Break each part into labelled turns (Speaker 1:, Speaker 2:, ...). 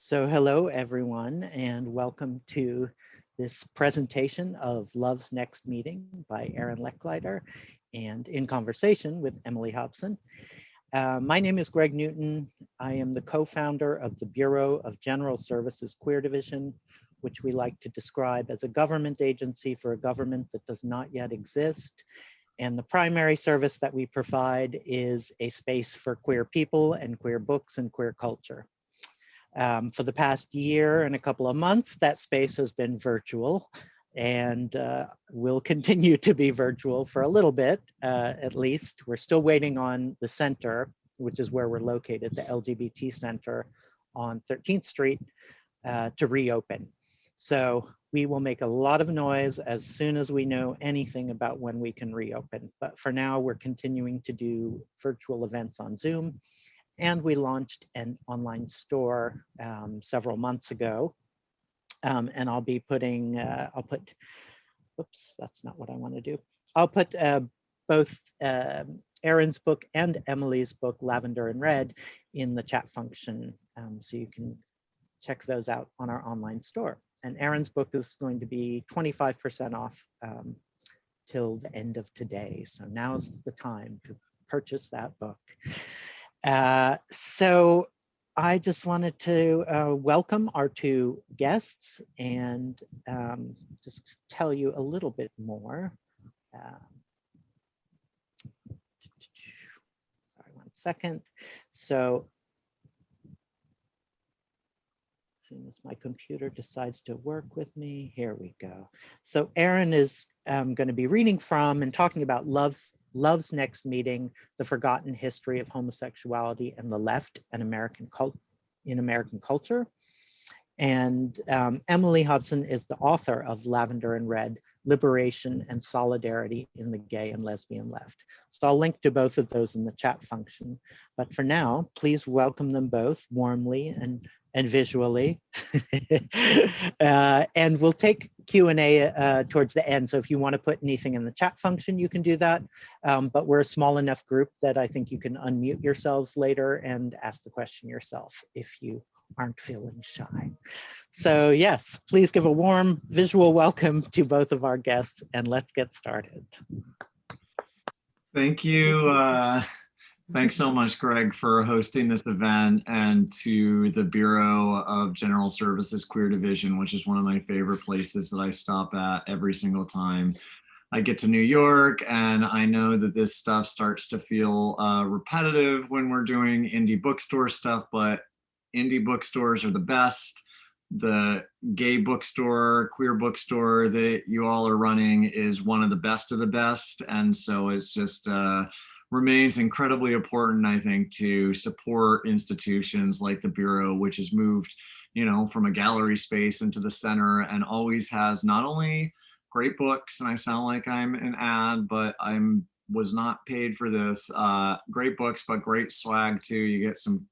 Speaker 1: So hello everyone and welcome to this presentation of Love's Next Meeting by Aaron Lecklider and in conversation with Emily Hobson. My name is Greg Newton. I am the co-founder of the Bureau of General Services Queer Division, which we like to describe as a government agency for a government that does not yet exist. And the primary service that we provide is a space for queer people and queer books and queer culture. For the past year and a couple of months, that space has been virtual and will continue to be virtual for a little bit, at least. We're still waiting on the center, which is where we're located, the LGBT Center on 13th Street, to reopen. So we will make a lot of noise as soon as we know anything about when we can reopen. But for now, we're continuing to do virtual events on Zoom. And we launched an online store several months ago. And I'll be putting, oops, that's not what I want to do. I'll put both Aaron's book and Emily's book, Lavender and Red, in the chat function. So you can check those out on our online store. And Aaron's book is going to be 25% off till the end of today. So now's the time to purchase that book. So I just wanted to welcome our two guests and just tell you a little bit more. Sorry, one second. So as soon as my computer decides to work with me, here we go. So Aaron is going to be reading from and talking about Love's Next Meeting, The Forgotten History of Homosexuality and the Left and American Culture. And Emily Hobson is the author of Lavender and Red, Liberation and Solidarity in the Gay and Lesbian Left. So I'll link to both of those in the chat function. But for now, please welcome them both warmly and visually. And we'll take Q&A towards the end. So if you want to put anything in the chat function, you can do that. But we're a small enough group that I think you can unmute yourselves later and ask the question yourself if you aren't feeling shy. So yes, please give a warm visual welcome to both of our guests and let's get started.
Speaker 2: Thank you. Thanks so much, Greg, for hosting this event, and to the Bureau of General Services Queer Division, which is one of my favorite places that I stop at every single time I get to New York. And I know that this stuff starts to feel repetitive when we're doing indie bookstore stuff, but indie bookstores are the best. The gay bookstore, queer bookstore that you all are running is one of the best. And so it's just remains incredibly important, I think, to support institutions like the Bureau, which has moved, from a gallery space into the center and always has not only great books, and I sound like I'm an ad, but was not paid for this, great books, but great swag too. You get some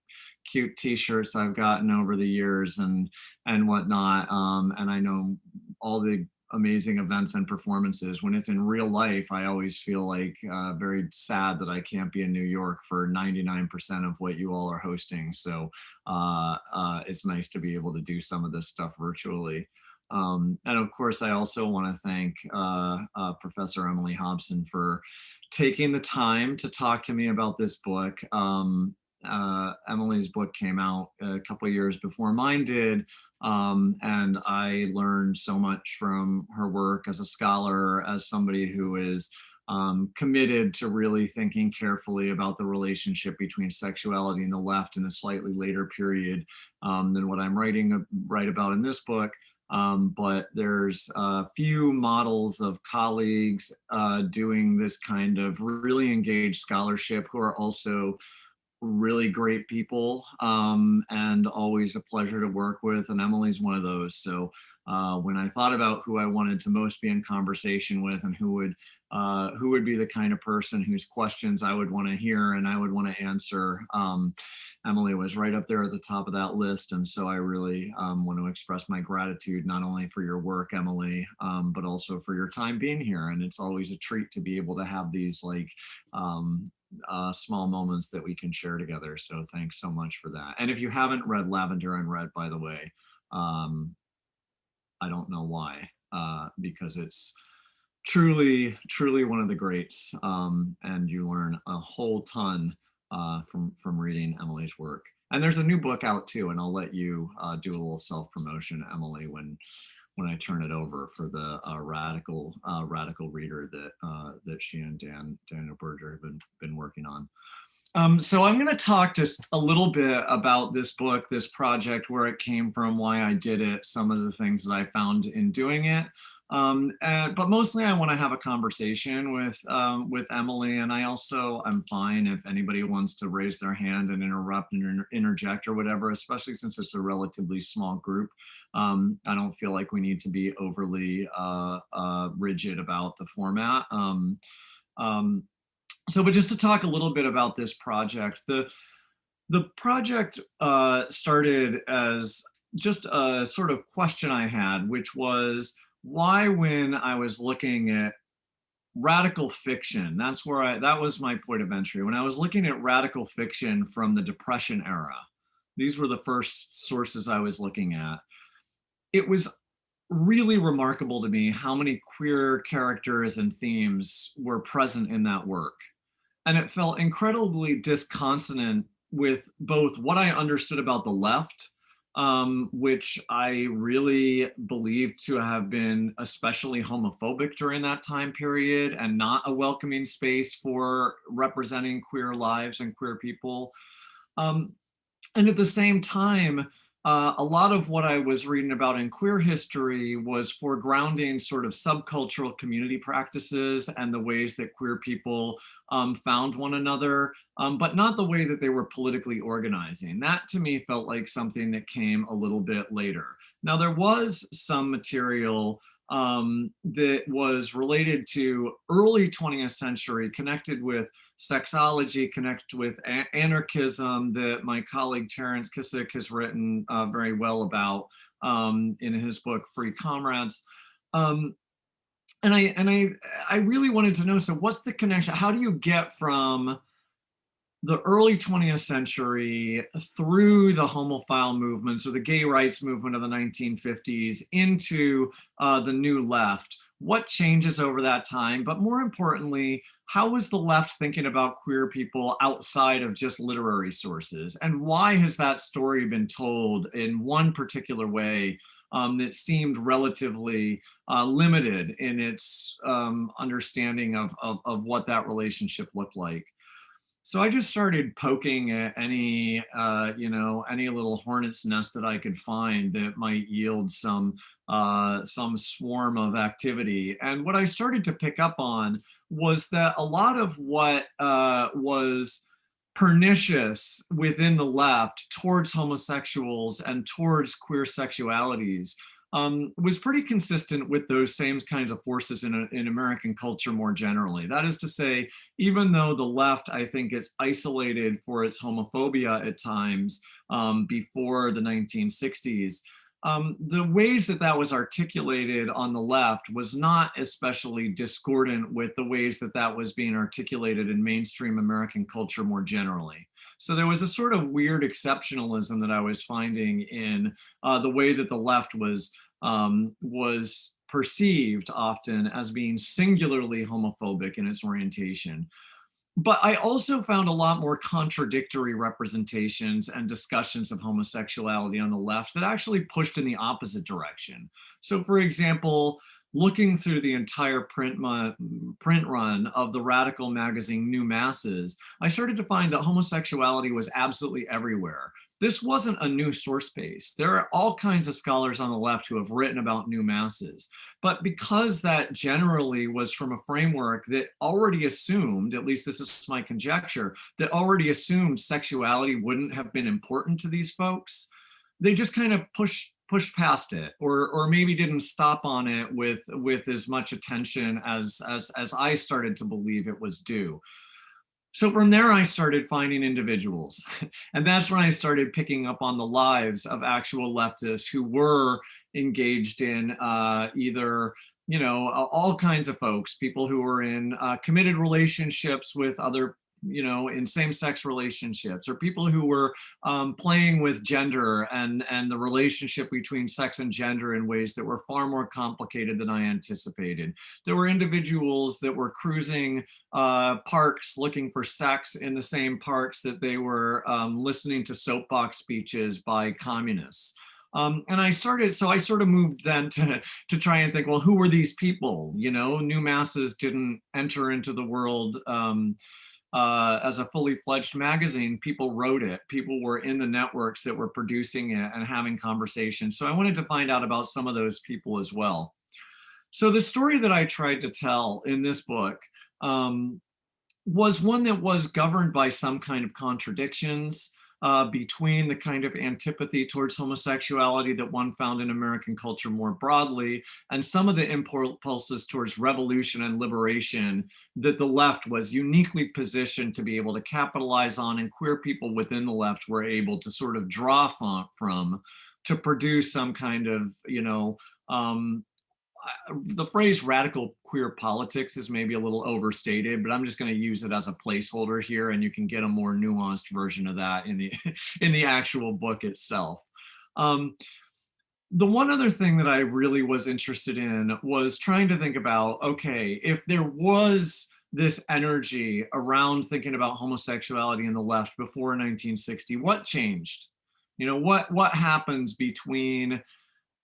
Speaker 2: cute t-shirts I've gotten over the years and whatnot. And I know all the amazing events and performances. When it's in real life, I always feel like very sad that I can't be in New York for 99% of what you all are hosting. So it's nice to be able to do some of this stuff virtually. And of course, I also want to thank Professor Emily Hobson for taking the time to talk to me about this book. Emily's book came out a couple of years before mine did, and I learned so much from her work as a scholar, as somebody who is committed to really thinking carefully about the relationship between sexuality and the left in a slightly later period than what I'm write about in this book. But there's a few models of colleagues doing this kind of really engaged scholarship who are also really great people and always a pleasure to work with, and Emily's one of those. So when I thought about who I wanted to most be in conversation with and who would be the kind of person whose questions I would want to hear and I would want to answer, Emily was right up there at the top of that list. And so I really want to express my gratitude not only for your work, Emily, but also for your time being here. And it's always a treat to be able to have these small moments that we can share together. So thanks so much for that. And if you haven't read Lavender and Red, by the way, I don't know why, because it's truly, truly one of the greats. And you learn a whole ton from reading Emily's work. And there's a new book out too, and I'll let you do a little self-promotion, Emily, when I turn it over for the radical reader that she and Daniel Berger have been working on. So I'm going to talk just a little bit about this book, this project, where it came from, why I did it, some of the things that I found in doing it. But mostly I want to have a conversation with Emily, and I'm fine if anybody wants to raise their hand and interrupt and interject or whatever, especially since it's a relatively small group. I don't feel like we need to be overly rigid about the format. But just to talk a little bit about this project, the project started as just a sort of question I had, which was, why, when I was looking at radical fiction, that was my point of entry. When I was looking at radical fiction from the Depression era, these were the first sources I was looking at. It was really remarkable to me how many queer characters and themes were present in that work. And it felt incredibly disconsonant with both what I understood about the left, which I really believed to have been especially homophobic during that time period and not a welcoming space for representing queer lives and queer people. And at the same time, a lot of what I was reading about in queer history was foregrounding sort of subcultural community practices and the ways that queer people found one another, but not the way that they were politically organizing. That to me felt like something that came a little bit later. Now, there was some material that was related to early 20th century, connected with sexology, connected with anarchism, that my colleague Terence Kissick has written very well about in his book Free Comrades. And I really wanted to know, so what's the connection? How do you get from the early 20th century through the homophile movements or the gay rights movement of the 1950s into the new left? What changes over that time? But more importantly, how was the left thinking about queer people outside of just literary sources? And why has that story been told in one particular way that seemed relatively limited in its understanding of what that relationship looked like? So I just started poking at any little hornet's nest that I could find that might yield some swarm of activity. And what I started to pick up on was that a lot of what was pernicious within the left towards homosexuals and towards queer sexualities was pretty consistent with those same kinds of forces in American culture more generally. That is to say, even though the left, I think, is isolated for its homophobia at times before the 1960s, the ways that was articulated on the left was not especially discordant with the ways that was being articulated in mainstream American culture more generally. So there was a sort of weird exceptionalism that I was finding in the way that the left was perceived often as being singularly homophobic in its orientation. But I also found a lot more contradictory representations and discussions of homosexuality on the left that actually pushed in the opposite direction. So for example, looking through the entire print run of the radical magazine New Masses, I started to find that homosexuality was absolutely everywhere. This wasn't a new source base. There are all kinds of scholars on the left who have written about New Masses. But because that generally was from a framework that already assumed, at least this is my conjecture, that already assumed sexuality wouldn't have been important to these folks, they just kind of pushed past it, or maybe didn't stop on it with as much attention as I started to believe it was due. So from there, I started finding individuals. And that's when I started picking up on the lives of actual leftists who were engaged in either, all kinds of folks, people who were in committed relationships with other in same-sex relationships, or people who were playing with gender and the relationship between sex and gender in ways that were far more complicated than I anticipated. There were individuals that were cruising parks looking for sex in the same parks that they were listening to soapbox speeches by communists. And I sort of moved then to try and think, well, who were these people? New Masses didn't enter into the world as a fully fledged magazine. People wrote it. People were in the networks that were producing it and having conversations. So I wanted to find out about some of those people as well. So the story that I tried to tell in this book was one that was governed by some kind of contradictions between the kind of antipathy towards homosexuality that one found in American culture more broadly, and some of the impulses towards revolution and liberation that the left was uniquely positioned to be able to capitalize on, and queer people within the left were able to sort of draw from to produce some kind of, the phrase radical queer politics is maybe a little overstated, but I'm just going to use it as a placeholder here, and you can get a more nuanced version of that in the actual book itself. The one other thing that I really was interested in was trying to think about, okay, if there was this energy around thinking about homosexuality in the left before 1960, what changed? What happens between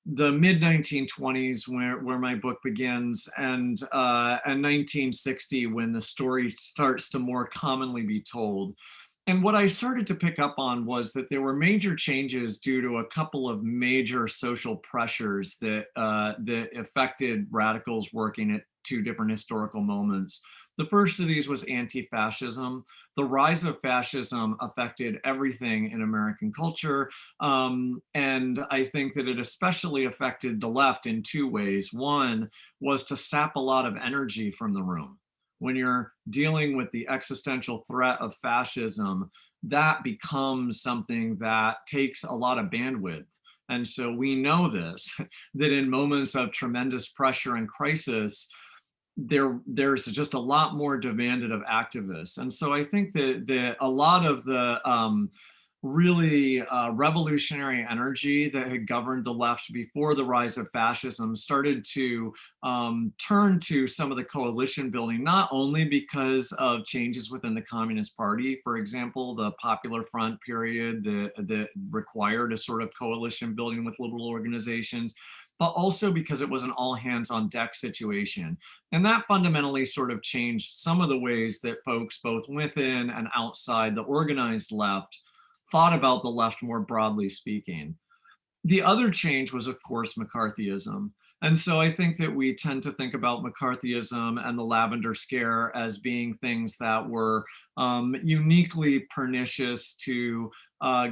Speaker 2: the mid 1920s, where my book begins, and 1960, when the story starts to more commonly be told. And what I started to pick up on was that there were major changes due to a couple of major social pressures that affected radicals working at two different historical moments. The first of these was anti-fascism. The rise of fascism affected everything in American culture. And I think that it especially affected the left in two ways. One was to sap a lot of energy from the room. When you're dealing with the existential threat of fascism, that becomes something that takes a lot of bandwidth. And so we know this, that in moments of tremendous pressure and crisis, there's just a lot more demanded of activists. And so I think that a lot of the really revolutionary energy that had governed the left before the rise of fascism started to turn to some of the coalition building, not only because of changes within the Communist Party, for example, the Popular Front period that required a sort of coalition building with liberal organizations, but also because it was an all hands on deck situation. And that fundamentally sort of changed some of the ways that folks, both within and outside the organized left, thought about the left more broadly speaking. The other change was, of course, McCarthyism. And so I think that we tend to think about McCarthyism and the Lavender Scare as being things that were uniquely pernicious to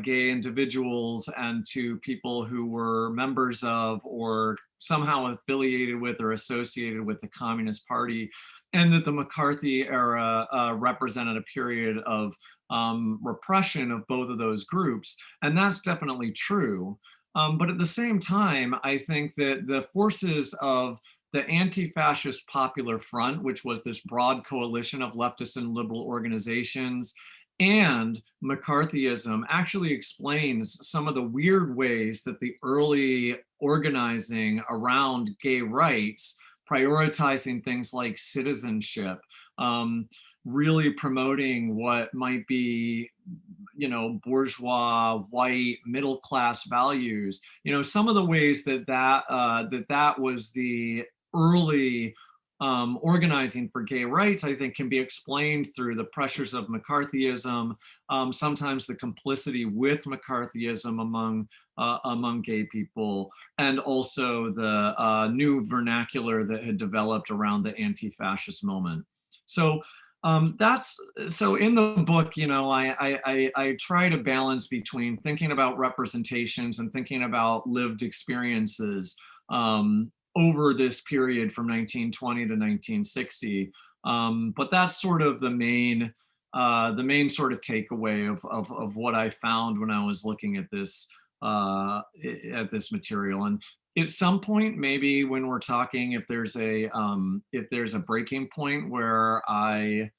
Speaker 2: gay individuals and to people who were members of or somehow affiliated with or associated with the Communist Party, and that the McCarthy era represented a period of repression of both of those groups. And that's definitely true. But at the same time, I think that the forces of the anti-fascist Popular Front, which was this broad coalition of leftist and liberal organizations, and McCarthyism actually explains some of the weird ways that the early organizing around gay rights, prioritizing things like citizenship, really promoting what might be, bourgeois, white, middle-class values. Some of the ways that was the early organizing for gay rights, I think, can be explained through the pressures of McCarthyism, sometimes the complicity with McCarthyism among gay people, and also the new vernacular that had developed around the anti-fascist moment. So so in the book, I try to balance between thinking about representations and thinking about lived experiences over this period from 1920 to 1960. But that's sort of the main sort of takeaway of what I found when I was looking at this material. And at some point, maybe when we're talking, if there's a breaking point where I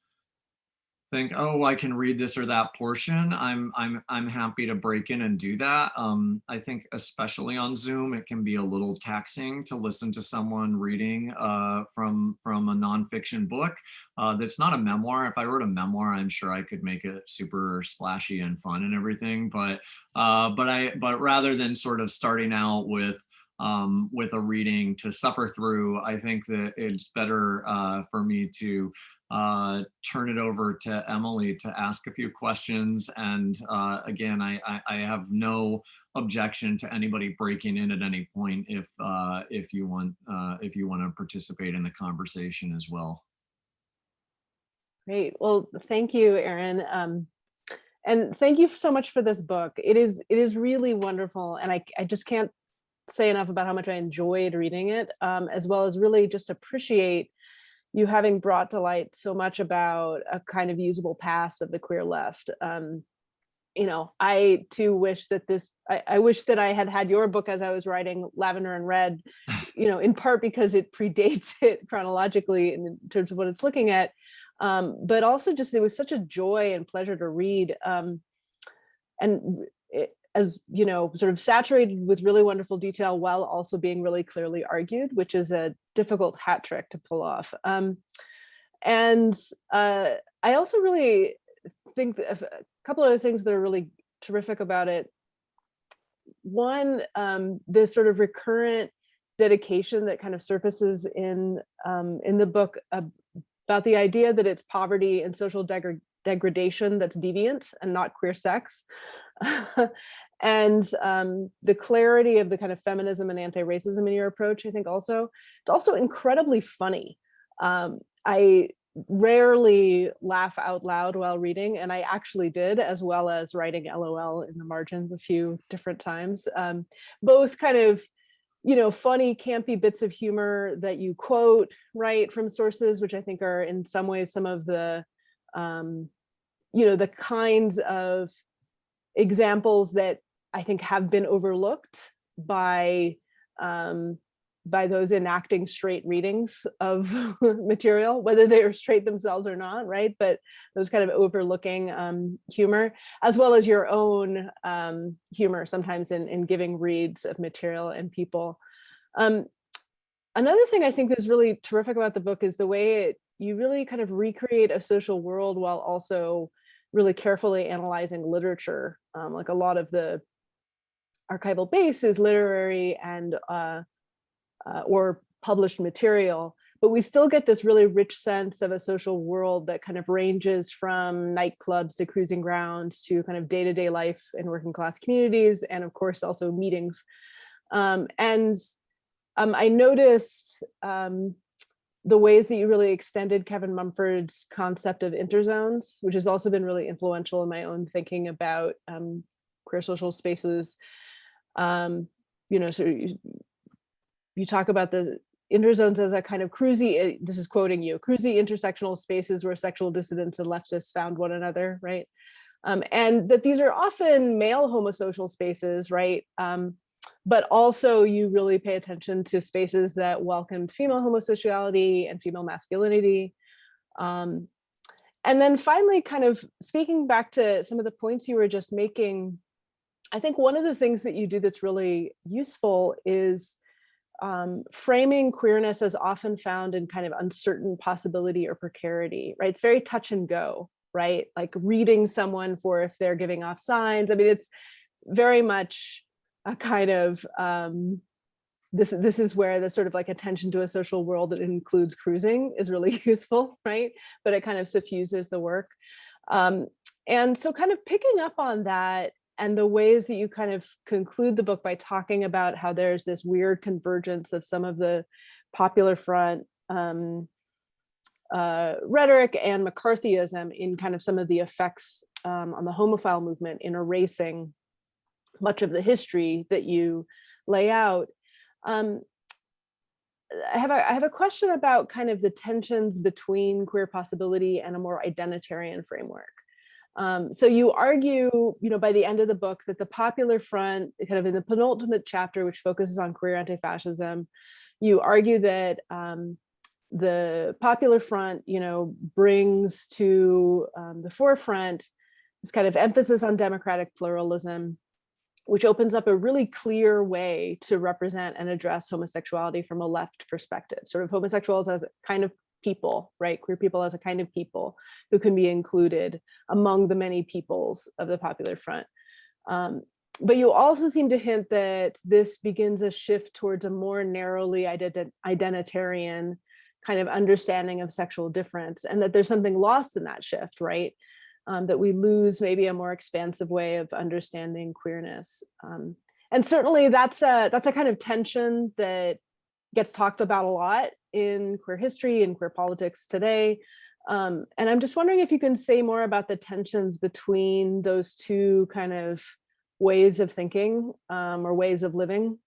Speaker 2: think, oh, I can read this or that portion, I'm happy to break in and do that. I think especially on Zoom, it can be a little taxing to listen to someone reading from a nonfiction book that's not a memoir. If I wrote a memoir, I'm sure I could make it super splashy and fun and everything. But rather than sort of starting out with a reading to suffer through, I think that it's better for me to turn it over to Emily to ask a few questions. And again, I have no objection to anybody breaking in at any point if you want to participate in the conversation as well.
Speaker 3: Great. Well, thank you, Aaron. And thank you so much for this book. It is really wonderful. And I just can't say enough about how much I enjoyed reading it, as well as really just appreciate you having brought to light so much about a kind of usable past of the queer left. I too wish that I wish that I had your book as I was writing Lavender and Red, in part because it predates it chronologically in terms of what it's looking at. But also just, it was such a joy and pleasure to read. As sort of saturated with really wonderful detail while also being really clearly argued, which is a difficult hat trick to pull off. And I also really think that a couple other things that are really terrific about it. One, this sort of recurrent dedication that kind of surfaces in the book about the idea that it's poverty and social degradation that's deviant and not queer sex. And the clarity of the kind of feminism and anti-racism in your approach, I think it's also incredibly funny. I rarely laugh out loud while reading, and I actually did, as well as writing LOL in the margins a few different times. Both kind of, funny, campy bits of humor that you quote, right, from sources, which I think are in some ways some of the, the kinds of examples that I think have been overlooked by those enacting straight readings of material, whether they are straight themselves or not, right? But those kind of overlooking humor, as well as your own humor sometimes in giving reads of material and people. Another thing I think is really terrific about the book is the way you really kind of recreate a social world while also really carefully analyzing literature. Like a lot of the archival base is literary and or published material, but we still get this really rich sense of a social world that kind of ranges from nightclubs to cruising grounds to kind of day-to-day life in working class communities, and of course also meetings. I noticed the ways that you really extended Kevin Mumford's concept of interzones, which has also been really influential in my own thinking about queer social spaces. So you talk about the interzones as a kind of cruisy, this is quoting you, cruisy intersectional spaces where sexual dissidents and leftists found one another, right? And that these are often male homosocial spaces, right? But also you really pay attention to spaces that welcomed female homosexuality and female masculinity. And then finally, kind of speaking back to some of the points you were just making, I think one of the things that you do that's really useful is framing queerness as often found in kind of uncertain possibility or precarity, right? It's very touch and go, right? Like reading someone for if they're giving off signs. I mean, it's very much a kind of, this is where the sort of like attention to a social world that includes cruising is really useful, right? But it kind of suffuses the work. And so kind of picking up on that and the ways that you kind of conclude the book by talking about how there's this weird convergence of some of the popular front rhetoric and McCarthyism in kind of some of the effects on the homophile movement in erasing much of the history that you lay out. I have a question about kind of the tensions between queer possibility and a more identitarian framework. So you argue, by the end of the book that the popular front, kind of in the penultimate chapter, which focuses on queer anti-fascism, you argue that the Popular Front, brings to the forefront this kind of emphasis on democratic pluralism, which opens up a really clear way to represent and address homosexuality from a left perspective, sort of homosexuals as a kind of people, right? Queer people as a kind of people who can be included among the many peoples of the Popular Front. But you also seem to hint that this begins a shift towards a more narrowly identitarian kind of understanding of sexual difference, and that there's something lost in that shift, right? That we lose maybe a more expansive way of understanding queerness. And certainly that's a kind of tension that gets talked about a lot in queer history and queer politics today. And I'm just wondering if you can say more about the tensions between those two kind of ways of thinking or ways of living,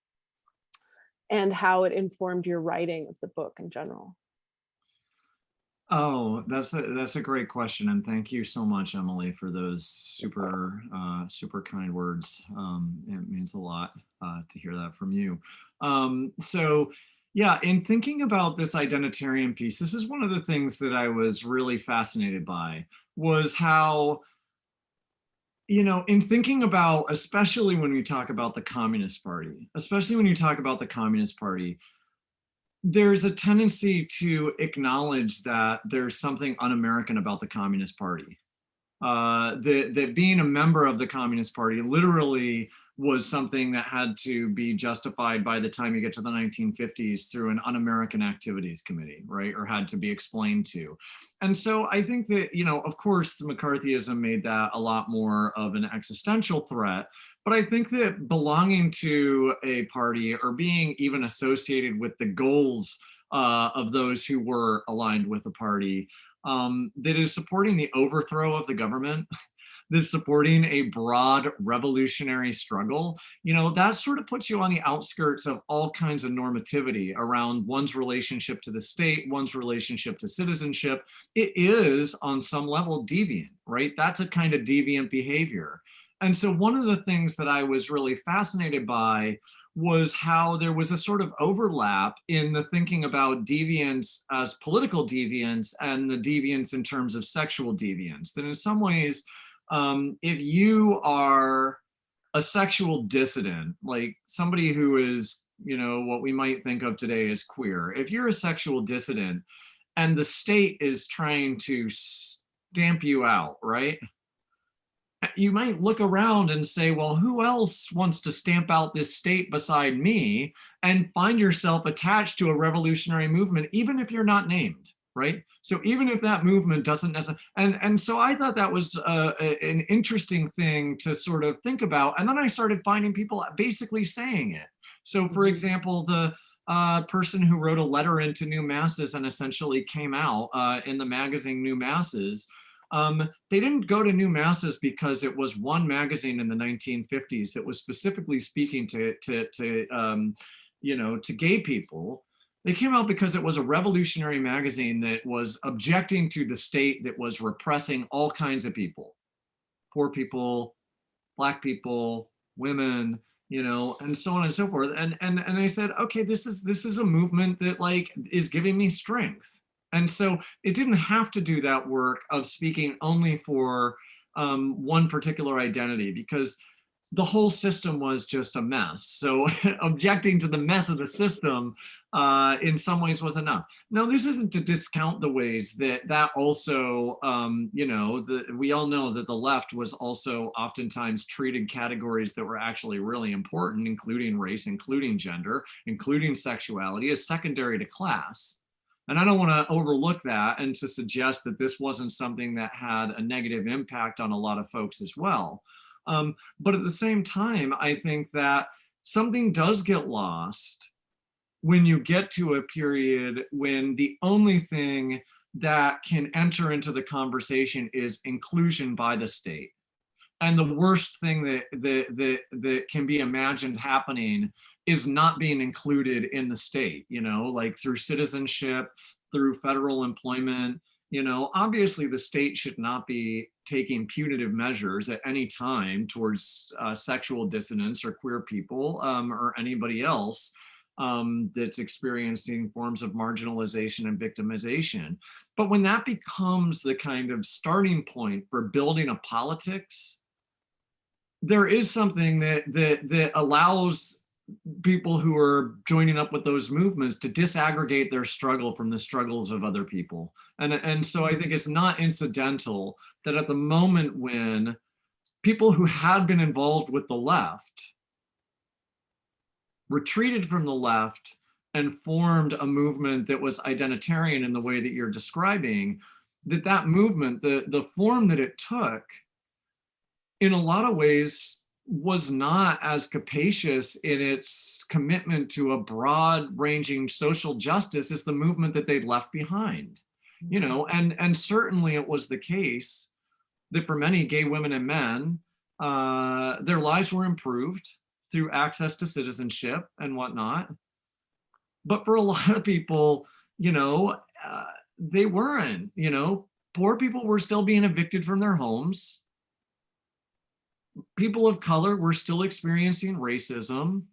Speaker 3: and how it informed your writing of the book in general.
Speaker 2: Oh, that's a great question, and thank you so much, Emily, for those super kind words. It means a lot to hear that from you. So yeah, in thinking about this identitarian piece, this is one of the things that I was really fascinated by, was how, in thinking about, especially when we talk about the Communist Party, there's a tendency to acknowledge that there's something un-American about the Communist Party. That being a member of the Communist Party literally was something that had to be justified by the time you get to the 1950s through an un-American activities committee, right? Or had to be explained to. And so I think that, of course, the McCarthyism made that a lot more of an existential threat. But I think that belonging to a party or being even associated with the goals of those who were aligned with the party that is supporting the overthrow of the government, that's supporting a broad revolutionary struggle, that sort of puts you on the outskirts of all kinds of normativity around one's relationship to the state, one's relationship to citizenship. It is on some level deviant, right? That's a kind of deviant behavior. And so one of the things that I was really fascinated by was how there was a sort of overlap in the thinking about deviance as political deviance and the deviance in terms of sexual deviance. That in some ways, if you are a sexual dissident, like somebody who is, what we might think of today as queer, if you're a sexual dissident and the state is trying to stamp you out, right? You might look around and say, well, who else wants to stamp out this state beside me, and find yourself attached to a revolutionary movement, even if you're not named, right? So even if that movement doesn't necessarily, and so I thought that was an interesting thing to sort of think about. And then I started finding people basically saying it. So for example, the person who wrote a letter into New Masses and essentially came out in the magazine New Masses, they didn't go to New Masses because it was one magazine in the 1950s that was specifically speaking to gay people. They came out because it was a revolutionary magazine that was objecting to the state that was repressing all kinds of people, poor people, Black people, women, and so on and so forth. And I said, okay, this is a movement that is giving me strength. And so it didn't have to do that work of speaking only for one particular identity, because the whole system was just a mess. So objecting to the mess of the system in some ways was enough. Now, this isn't to discount the ways that also, we all know that the left was also oftentimes treated categories that were actually really important, including race, including gender, including sexuality, as secondary to class. And I don't want to overlook that and to suggest that this wasn't something that had a negative impact on a lot of folks as well. But at the same time, I think that something does get lost when you get to a period when the only thing that can enter into the conversation is inclusion by the state. And the worst thing that can be imagined happening is not being included in the state, like through citizenship, through federal employment. Obviously the state should not be taking punitive measures at any time towards sexual dissidents or queer people or anybody else. that's experiencing forms of marginalization and victimization. But when that becomes the kind of starting point for building a politics, there is something that allows people who are joining up with those movements to disaggregate their struggle from the struggles of other people. And so I think it's not incidental that at the moment when people who had been involved with the left retreated from the left and formed a movement that was identitarian in the way that you're describing, that movement, the form that it took, in a lot of ways was not as capacious in its commitment to a broad-ranging social justice as the movement that they'd left behind. You know, and certainly it was the case that for many gay women and men, their lives were improved through access to citizenship and whatnot. But for a lot of people, you know, they weren't, you know, poor people were still being evicted from their homes. People of color were still experiencing racism.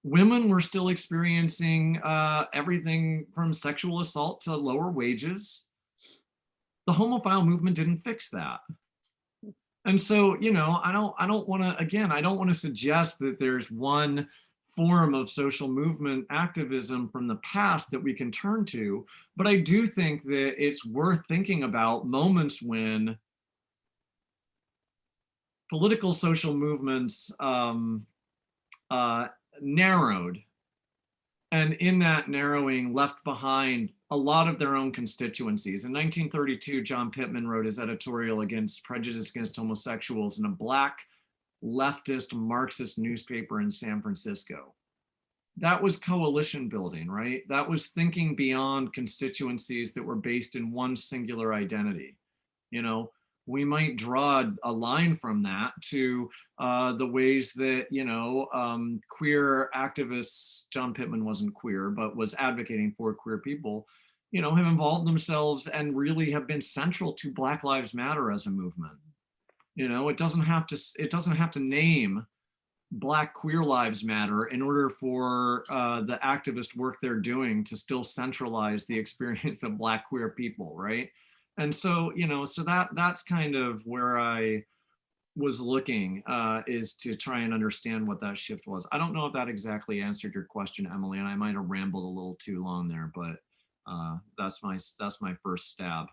Speaker 2: Women were still experiencing everything from sexual assault to lower wages. The homophile movement didn't fix that. And so, you know, I don't want to, again, I don't want to suggest that there's one form of social movement activism from the past that we can turn to, but I do think that it's worth thinking about moments when political social movements narrowed, and in that narrowing left behind a lot of their own constituencies. In 1932, John Pittman wrote his editorial against prejudice against homosexuals in a Black leftist Marxist newspaper in San Francisco. That was coalition building, right? That was thinking beyond constituencies that were based in one singular identity. You know, we might draw a line from that to the ways that, you know, queer activists, John Pittman wasn't queer, but was advocating for queer people, you know, have involved themselves and really have been central to Black Lives Matter as a movement. You know, it doesn't have to name Black Queer Lives Matter in order for the activist work they're doing to still centralize the experience of Black queer people, right? And so, you know, so that's kind of where I was looking, is to try and understand what that shift was. I don't know if that exactly answered your question, Emily, and I might have rambled a little too long there, but that's my first stab.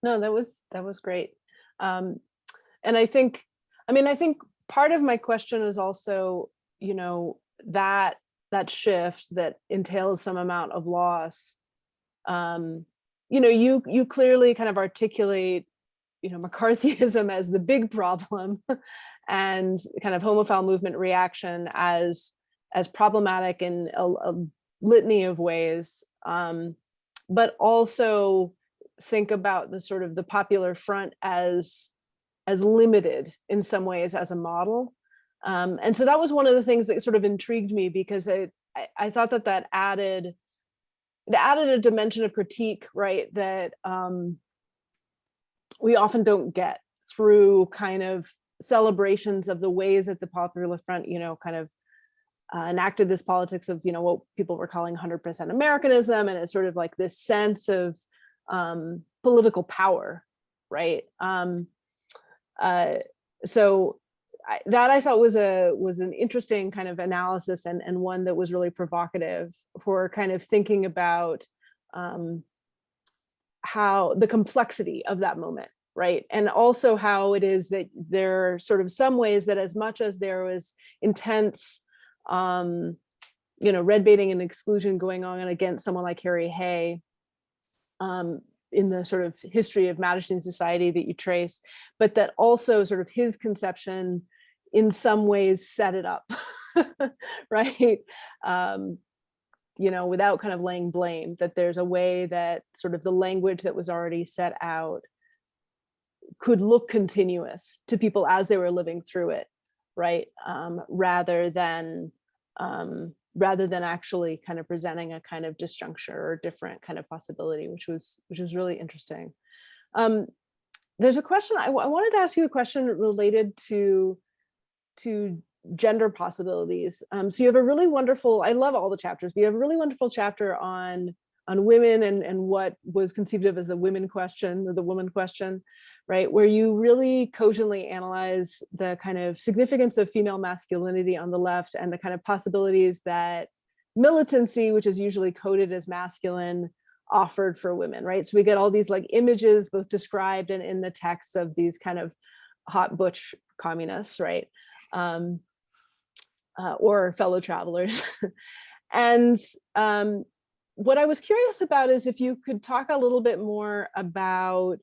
Speaker 3: No, that was great. And I think part of my question is also, you know, that shift that entails some amount of loss. You know, you clearly kind of articulate, you know, McCarthyism as the big problem and kind of homophile movement reaction as problematic in a litany of ways, but also think about the sort of the popular front as limited in some ways as a model. And so that was one of the things that sort of intrigued me, because I thought that added a dimension of critique, right, that we often don't get through kind of celebrations of the ways that the popular front, you know, kind of enacted this politics of, you know, what people were calling 100% Americanism, and it's sort of like this sense of political power, right? So that I thought was an interesting kind of analysis, and one that was really provocative for kind of thinking about how the complexity of that moment, right? And also how it is that there are sort of some ways that as much as there was intense, you know, red baiting and exclusion going on against someone like Harry Hay, in the sort of history of Mattachine society that you trace, but that also sort of his conception in some ways set it up, right? You know, without kind of laying blame, that there's a way that sort of the language that was already set out could look continuous to people as they were living through it, right? Rather than actually kind of presenting a kind of disjuncture or different kind of possibility, which was really interesting. There's a question, I wanted to ask you a question related to gender possibilities. So you have a really wonderful, I love all the chapters, but you have a really wonderful chapter on women and what was conceived of as the women question, or the woman question, right? Where you really cogently analyze the kind of significance of female masculinity on the left and the kind of possibilities that militancy, which is usually coded as masculine, offered for women, right? So we get all these like images, both described and in the text, of these kind of hot butch communists, right? Or fellow travelers. And what I was curious about is if you could talk a little bit more about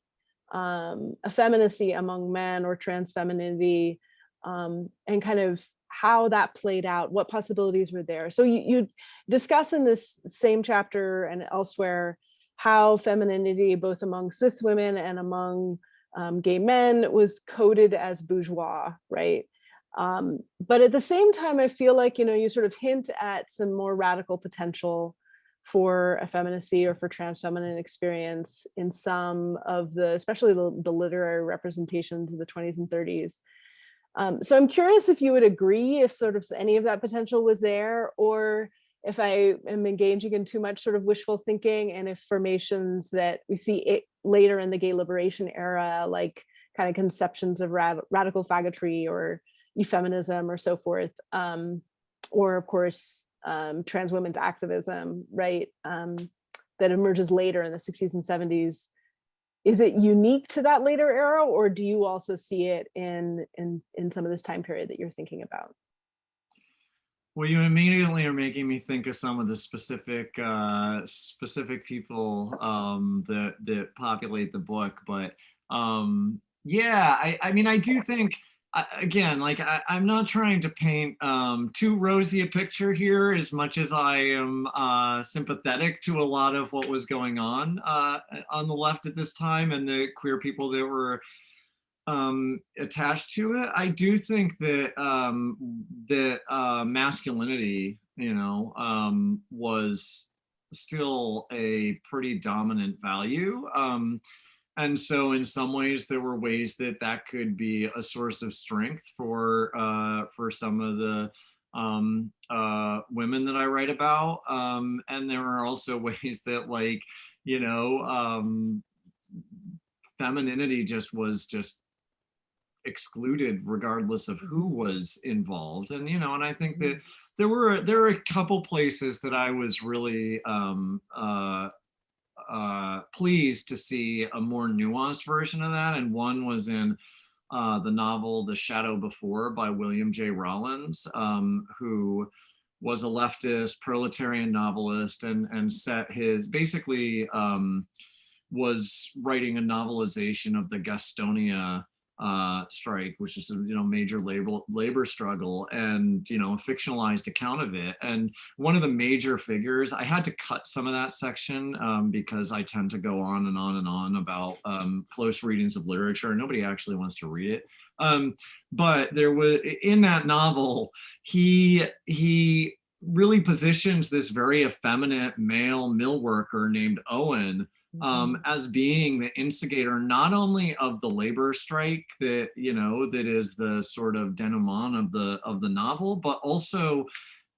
Speaker 3: effeminacy among men, or trans femininity, and kind of how that played out, what possibilities were there. So you discuss in this same chapter and elsewhere how femininity, both among cis women and among gay men, was coded as bourgeois, right? But at the same time, I feel like, you sort of hint at some more radical potential for effeminacy or for trans feminine experience in some of the, especially the literary representations of the 20s and 30s. So I'm curious if you would agree if sort of any of that potential was there, or if I am engaging in too much sort of wishful thinking, and if formations that we see it later in the gay liberation era, like kind of conceptions of radical faggotry or effeminism or so forth, or of course, trans women's activism, right, that emerges later in the 60s and 70s. Is it unique to that later era, or do you also see it in some of this time period that you're thinking about?
Speaker 2: Well, you immediately are making me think of some of the specific people that populate the book. But yeah, I mean, I do think, again, like I'm not trying to paint too rosy a picture here, as much as I am sympathetic to a lot of what was going on the left at this time, and the queer people that were attached to it. I do think that masculinity, was still a pretty dominant value. And so in some ways, there were ways that could be a source of strength for some of the women that I write about. And there are also ways that, like, femininity was excluded regardless of who was involved. And and I think that there are a couple places that I was really pleased to see a more nuanced version of that. And one was in the novel The Shadow Before by William J. Rollins, who was a leftist proletarian novelist, and set his basically was writing a novelization of the Gastonia strike, which is a major labor struggle, and a fictionalized account of it. And one of the major figures, I had to cut some of that section because I tend to go on and on and on about close readings of literature. Nobody actually wants to read it. But there was, in that novel, he really positions this very effeminate male mill worker named Owen as being the instigator, not only of the labor strike that that is the sort of denouement of the novel, but also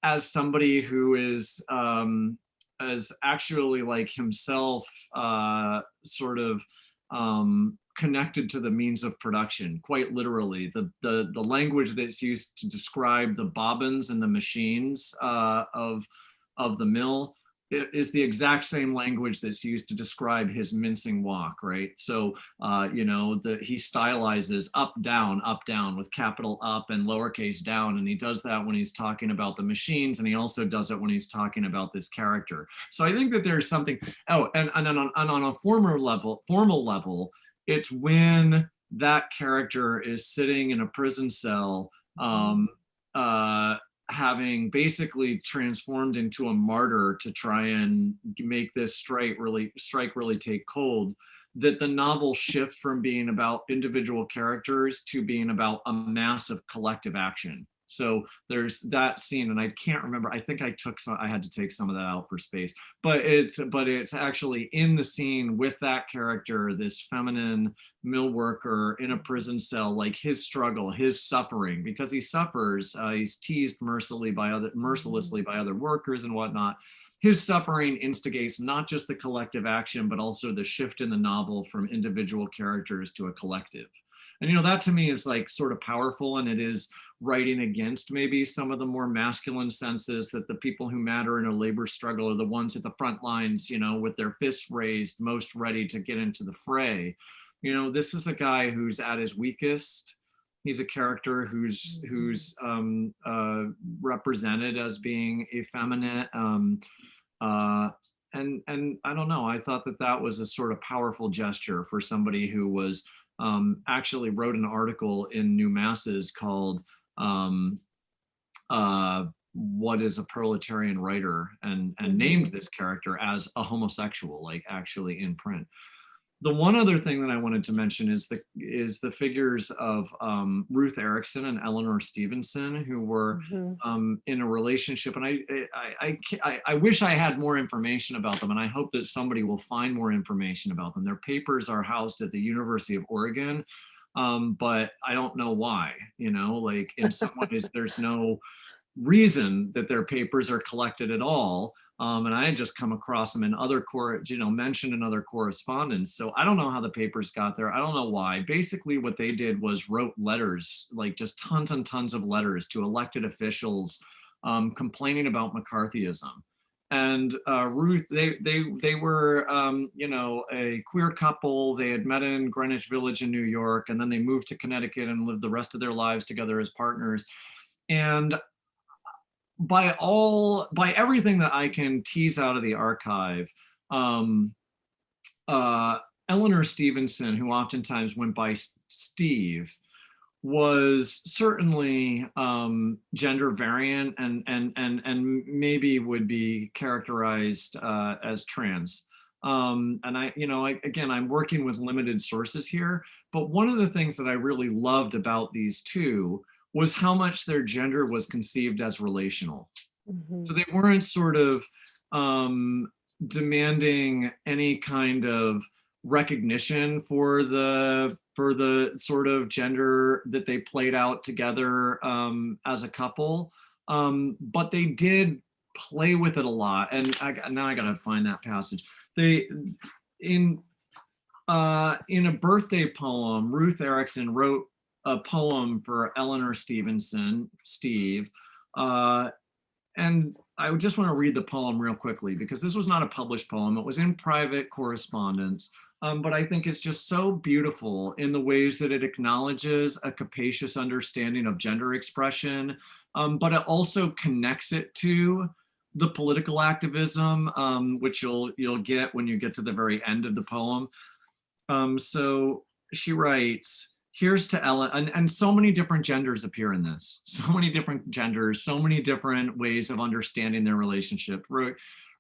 Speaker 2: as somebody who is as actually, like, himself sort of connected to the means of production, quite literally. The language that's used to describe the bobbins and the machines of the mill is the exact same language that's used to describe his mincing walk, right? So, he stylizes up, down with capital up and lowercase down. And he does that when he's talking about the machines. And he also does it when he's talking about this character. So I think that there's something, and on a formal level, it's when that character is sitting in a prison cell, having basically transformed into a martyr to try and make this strike really take hold, that the novel shifts from being about individual characters to being about a massive collective action. So there's that scene, and I can't remember. I think I had to take some of that out for space, but it's actually in the scene with that character, this feminine mill worker in a prison cell, like his struggle, his suffering, because he suffers. He's teased mercilessly by other workers and whatnot. His suffering instigates not just the collective action, but also the shift in the novel from individual characters to a collective. And that to me is like sort of powerful, and it is writing against maybe some of the more masculine senses that the people who matter in a labor struggle are the ones at the front lines, with their fists raised, most ready to get into the fray. This is a guy who's at his weakest. He's a character who's represented as being effeminate. And I don't know, I thought that was a sort of powerful gesture for somebody who was actually wrote an article in New Masses called What is a Proletarian Writer, and named this character as a homosexual, like actually in print. The one other thing that I wanted to mention is the figures of Ruth Erickson and Eleanor Stevenson, who were in a relationship. And I wish I had more information about them, and I hope that somebody will find more information about them. Their papers are housed at the University of Oregon, but I don't know why. Like in some ways, there's no reason that their papers are collected at all. And I had just come across them in other mentioned in other correspondence. So I don't know how the papers got there. I don't know why. Basically what they did was wrote letters, like just tons and tons of letters to elected officials complaining about McCarthyism. And Ruth, they were, a queer couple. They had met in Greenwich Village in New York, and then they moved to Connecticut and lived the rest of their lives together as partners. And by everything that I can tease out of the archive, Eleanor Stevenson, who oftentimes went by Steve, was certainly gender variant and maybe would be characterized as trans. And I'm working with limited sources here, but one of the things that I really loved about these two was how much their gender was conceived as relational. So they weren't sort of demanding any kind of recognition for the sort of gender that they played out together as a couple, but they did play with it a lot. And now I gotta find that passage. In a birthday poem, Ruth Erickson wrote a poem for Eleanor Stevenson, Steve, and I just want to read the poem real quickly because this was not a published poem. It was in private correspondence, but I think it's just so beautiful in the ways that it acknowledges a capacious understanding of gender expression, but it also connects it to the political activism, which you'll get when you get to the very end of the poem. So she writes, here's to Ellen, and so many different genders appear in this. So many different genders, so many different ways of understanding their relationship.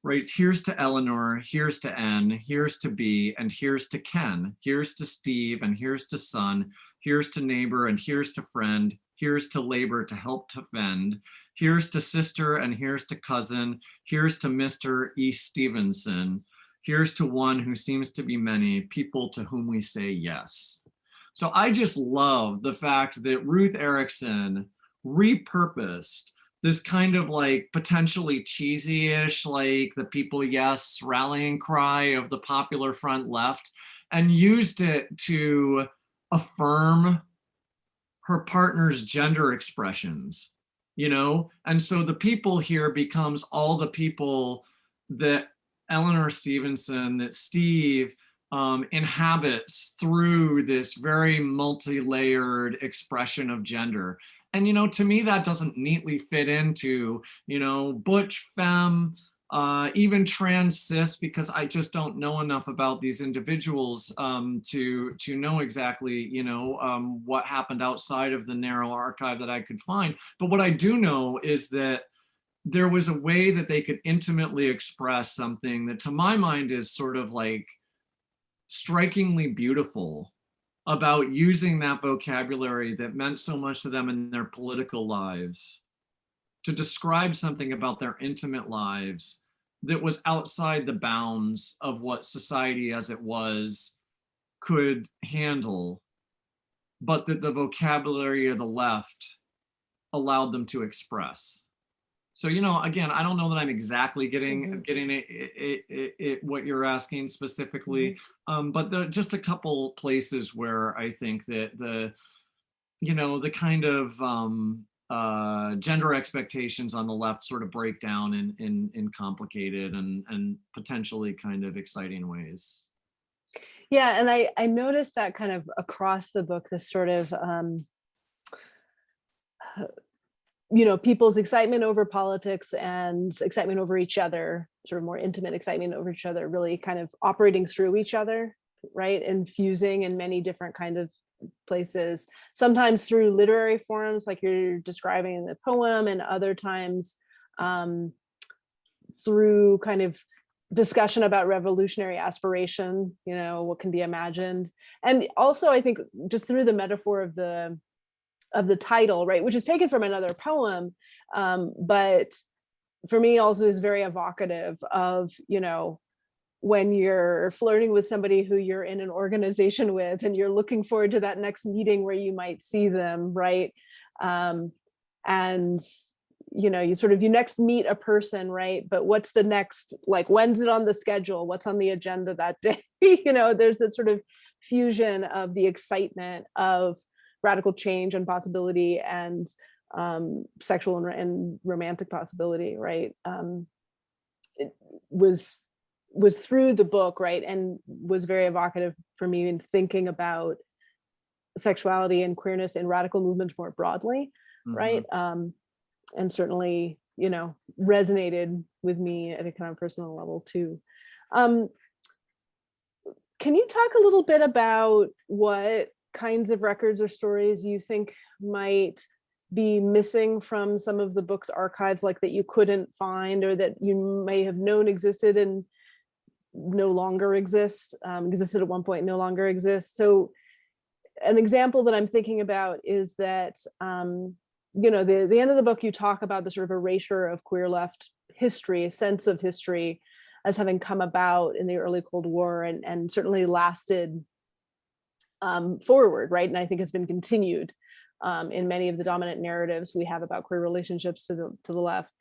Speaker 2: Writes, here's to Eleanor, here's to N, here's to B, and here's to Ken, here's to Steve, and here's to son, here's to neighbor, and here's to friend, here's to labor to help to fend, here's to sister, and here's to cousin, here's to Mr. E. Stevenson, here's to one who seems to be many, people to whom we say yes. So I just love the fact that Ruth Erickson repurposed this kind of like potentially cheesy-ish, like the people yes rallying cry of the popular front left, and used it to affirm her partner's gender expressions, And so the people here becomes all the people that Eleanor Stevenson, that Steve inhabits through this very multi-layered expression of gender. And, to me, that doesn't neatly fit into, butch, femme, even trans, cis, because I just don't know enough about these individuals to know exactly, what happened outside of the narrow archive that I could find. But what I do know is that there was a way that they could intimately express something that to my mind is sort of like strikingly beautiful about using that vocabulary that meant so much to them in their political lives to describe something about their intimate lives that was outside the bounds of what society as it was could handle, but that the vocabulary of the left allowed them to express. So, you know, again, I don't know that I'm exactly getting it what you're asking specifically, but there are just a couple places where I think that the kind of gender expectations on the left sort of break down in complicated and potentially kind of exciting ways.
Speaker 3: Yeah, and I noticed that kind of across the book, this sort of people's excitement over politics and excitement over each other, sort of more intimate excitement over each other, really kind of operating through each other, right? And fusing in many different kind of places, sometimes through literary forms like you're describing in the poem, and other times through kind of discussion about revolutionary aspiration, what can be imagined. And also I think just through the metaphor of the title, right, which is taken from another poem, but for me also is very evocative of, when you're flirting with somebody who you're in an organization with and you're looking forward to that next meeting where you might see them, right? And you next meet a person, right? But what's the next, like, when's it on the schedule? What's on the agenda that day? There's that sort of fusion of the excitement of radical change and possibility and sexual and romantic possibility, right? It was through the book, right? And was very evocative for me in thinking about sexuality and queerness in radical movements more broadly, right? And certainly, resonated with me at a kind of personal level too. Can you talk a little bit about what kinds of records or stories you think might be missing from some of the book's archives, like that you couldn't find, or that you may have known existed and no longer existed at one point, no longer exists? So an example that I'm thinking about is that the end of the book, you talk about the sort of erasure of queer left history, a sense of history as having come about in the early Cold War and certainly lasted forward, right? And I think has been continued in many of the dominant narratives we have about queer relationships to the left.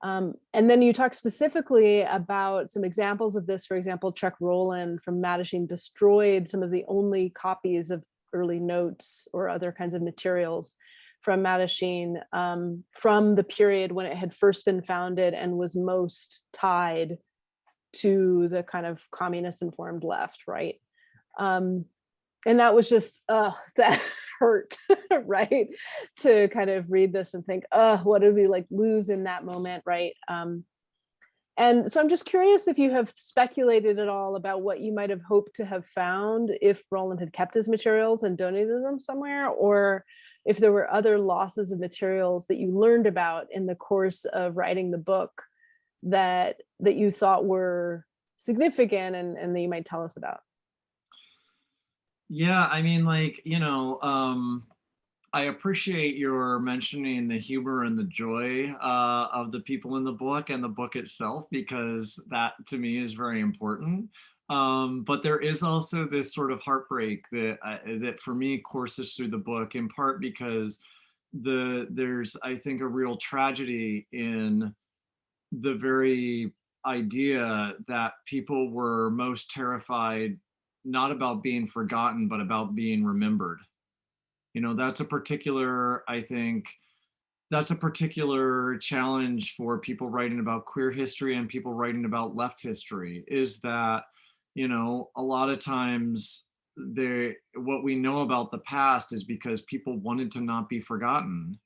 Speaker 3: And then you talk specifically about some examples of this. For example, Chuck Rowland from Mattachine destroyed some of the only copies of early notes or other kinds of materials from Mattachine from the period when it had first been founded and was most tied to the kind of communist informed left, right? And that was just, that hurt, right? To kind of read this and think, what did we like lose in that moment, right? And so I'm just curious if you have speculated at all about what you might have hoped to have found if Rowland had kept his materials and donated them somewhere, or if there were other losses of materials that you learned about in the course of writing the book that you thought were significant and that you might tell us about.
Speaker 2: Yeah, I mean, I appreciate your mentioning the humor and the joy of the people in the book and the book itself, because that to me is very important. But there is also this sort of heartbreak that for me courses through the book, in part because there's, I think, a real tragedy in the very idea that people were most terrified not about being forgotten, but about being remembered. That's a particular, I think, that's a particular challenge for people writing about queer history and people writing about left history, is that, a lot of times what we know about the past is because people wanted to not be forgotten.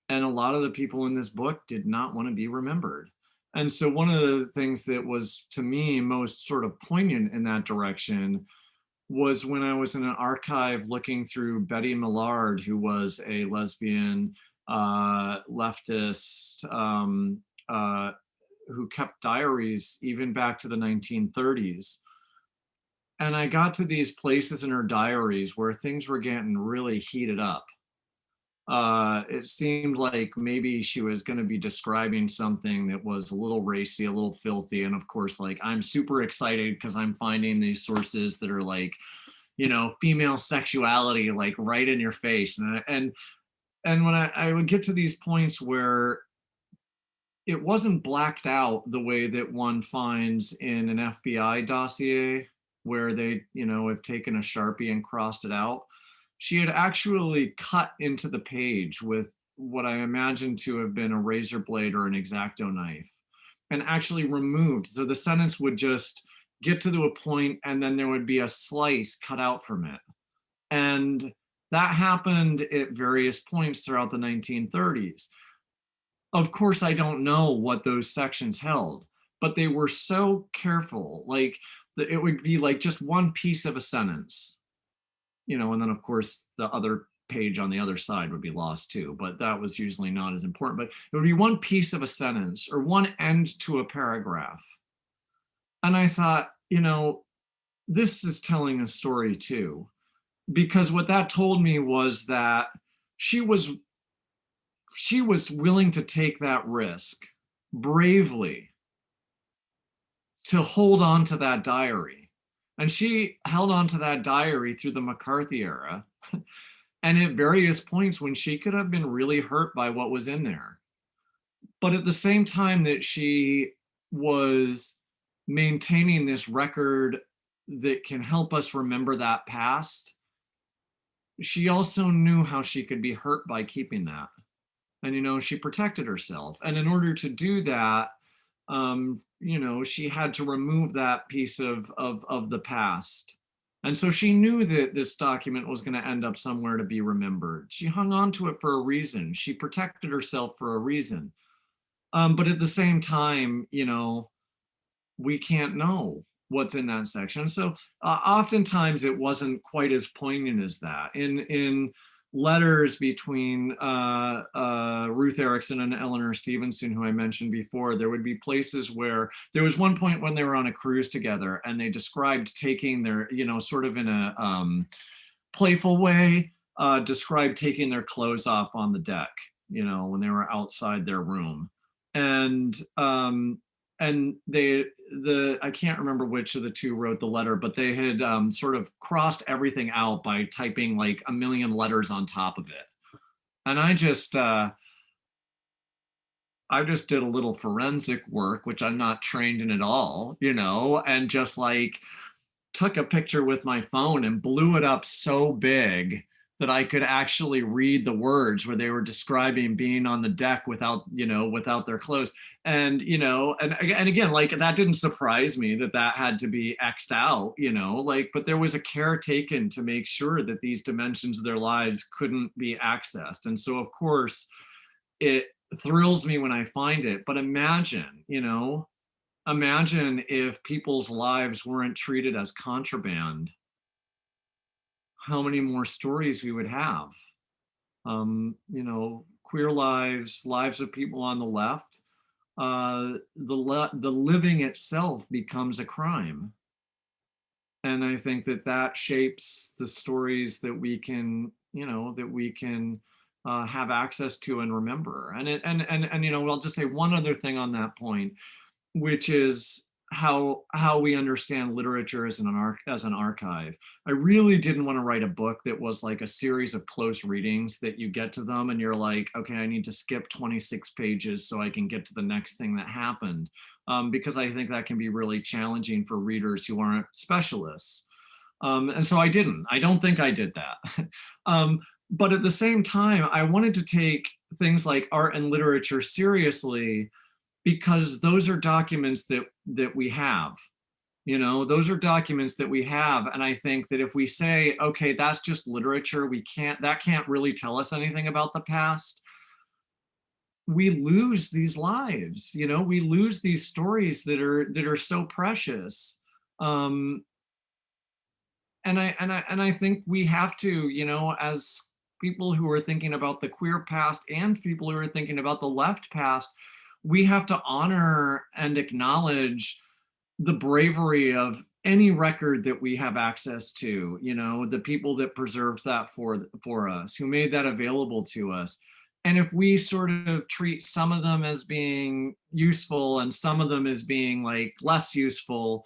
Speaker 2: And a lot of the people in this book did not want to be remembered. And so one of the things that was, to me, most sort of poignant in that direction was when I was in an archive looking through Betty Millard, who was a lesbian leftist who kept diaries even back to the 1930s. And I got to these places in her diaries where things were getting really heated up. It seemed like maybe she was going to be describing something that was a little racy, a little filthy. And of course, like, I'm super excited because I'm finding these sources that are like, female sexuality, like right in your face. And when I would get to these points where it wasn't blacked out the way that one finds in an FBI dossier, where they, have taken a Sharpie and crossed it out. She had actually cut into the page with what I imagine to have been a razor blade or an X-Acto knife, and actually removed. So the sentence would just get to a point and then there would be a slice cut out from it. And that happened at various points throughout the 1930s. Of course, I don't know what those sections held, but they were so careful. Like, it would be like just one piece of a sentence, and then of course the other page on the other side would be lost too, but that was usually not as important. But it would be one piece of a sentence or one end to a paragraph. And I thought, this is telling a story too, because what that told me was that she was willing to take that risk bravely to hold on to that diary. And she held on to that diary through the McCarthy era. And at various points when she could have been really hurt by what was in there. But at the same time that she was maintaining this record that can help us remember that past, she also knew how she could be hurt by keeping that. And, she protected herself. And in order to do that, she had to remove that piece of the past. And so she knew that this document was going to end up somewhere to be remembered. She hung on to it for a reason. She protected herself for a reason. But at the same time, we can't know what's in that section. So oftentimes it wasn't quite as poignant as that. In letters between Ruth Erickson and Eleanor Stevenson, who I mentioned before, there would be places where there was one point when they were on a cruise together and they described taking their, sort of in a playful way, described taking their clothes off on the deck, when they were outside their room. And I can't remember which of the two wrote the letter, but they had sort of crossed everything out by typing like a million letters on top of it. And I just did a little forensic work, which I'm not trained in at all, and just like took a picture with my phone and blew it up so big that I could actually read the words where they were describing being on the deck without their clothes. And, and again, like, that didn't surprise me that had to be X'd out, but there was a care taken to make sure that these dimensions of their lives couldn't be accessed. And so, of course, it thrills me when I find it, but imagine if people's lives weren't treated as contraband, how many more stories we would have. Queer lives of people on the left, the living itself becomes a crime. And I think that shapes the stories that we can, have access to and remember. And I'll just say one other thing on that point, which is how we understand literature as an archive. I really didn't want to write a book that was like a series of close readings that you get to them and you're like, okay, I need to skip 26 pages so I can get to the next thing that happened, because I think that can be really challenging for readers who aren't specialists. And so I don't think I did that. But at the same time, I wanted to take things like art and literature seriously, because those are documents that we have, those are documents that we have. And I think that if we say, okay, that's just literature, that can't really tell us anything about the past, we lose these lives, we lose these stories that are so precious. And I think we have to, as people who are thinking about the queer past and people who are thinking about the left past, we have to honor and acknowledge the bravery of any record that we have access to, you know, the people that preserved that for us, who made that available to us. And if we sort of treat some of them as being useful and some of them as being like less useful,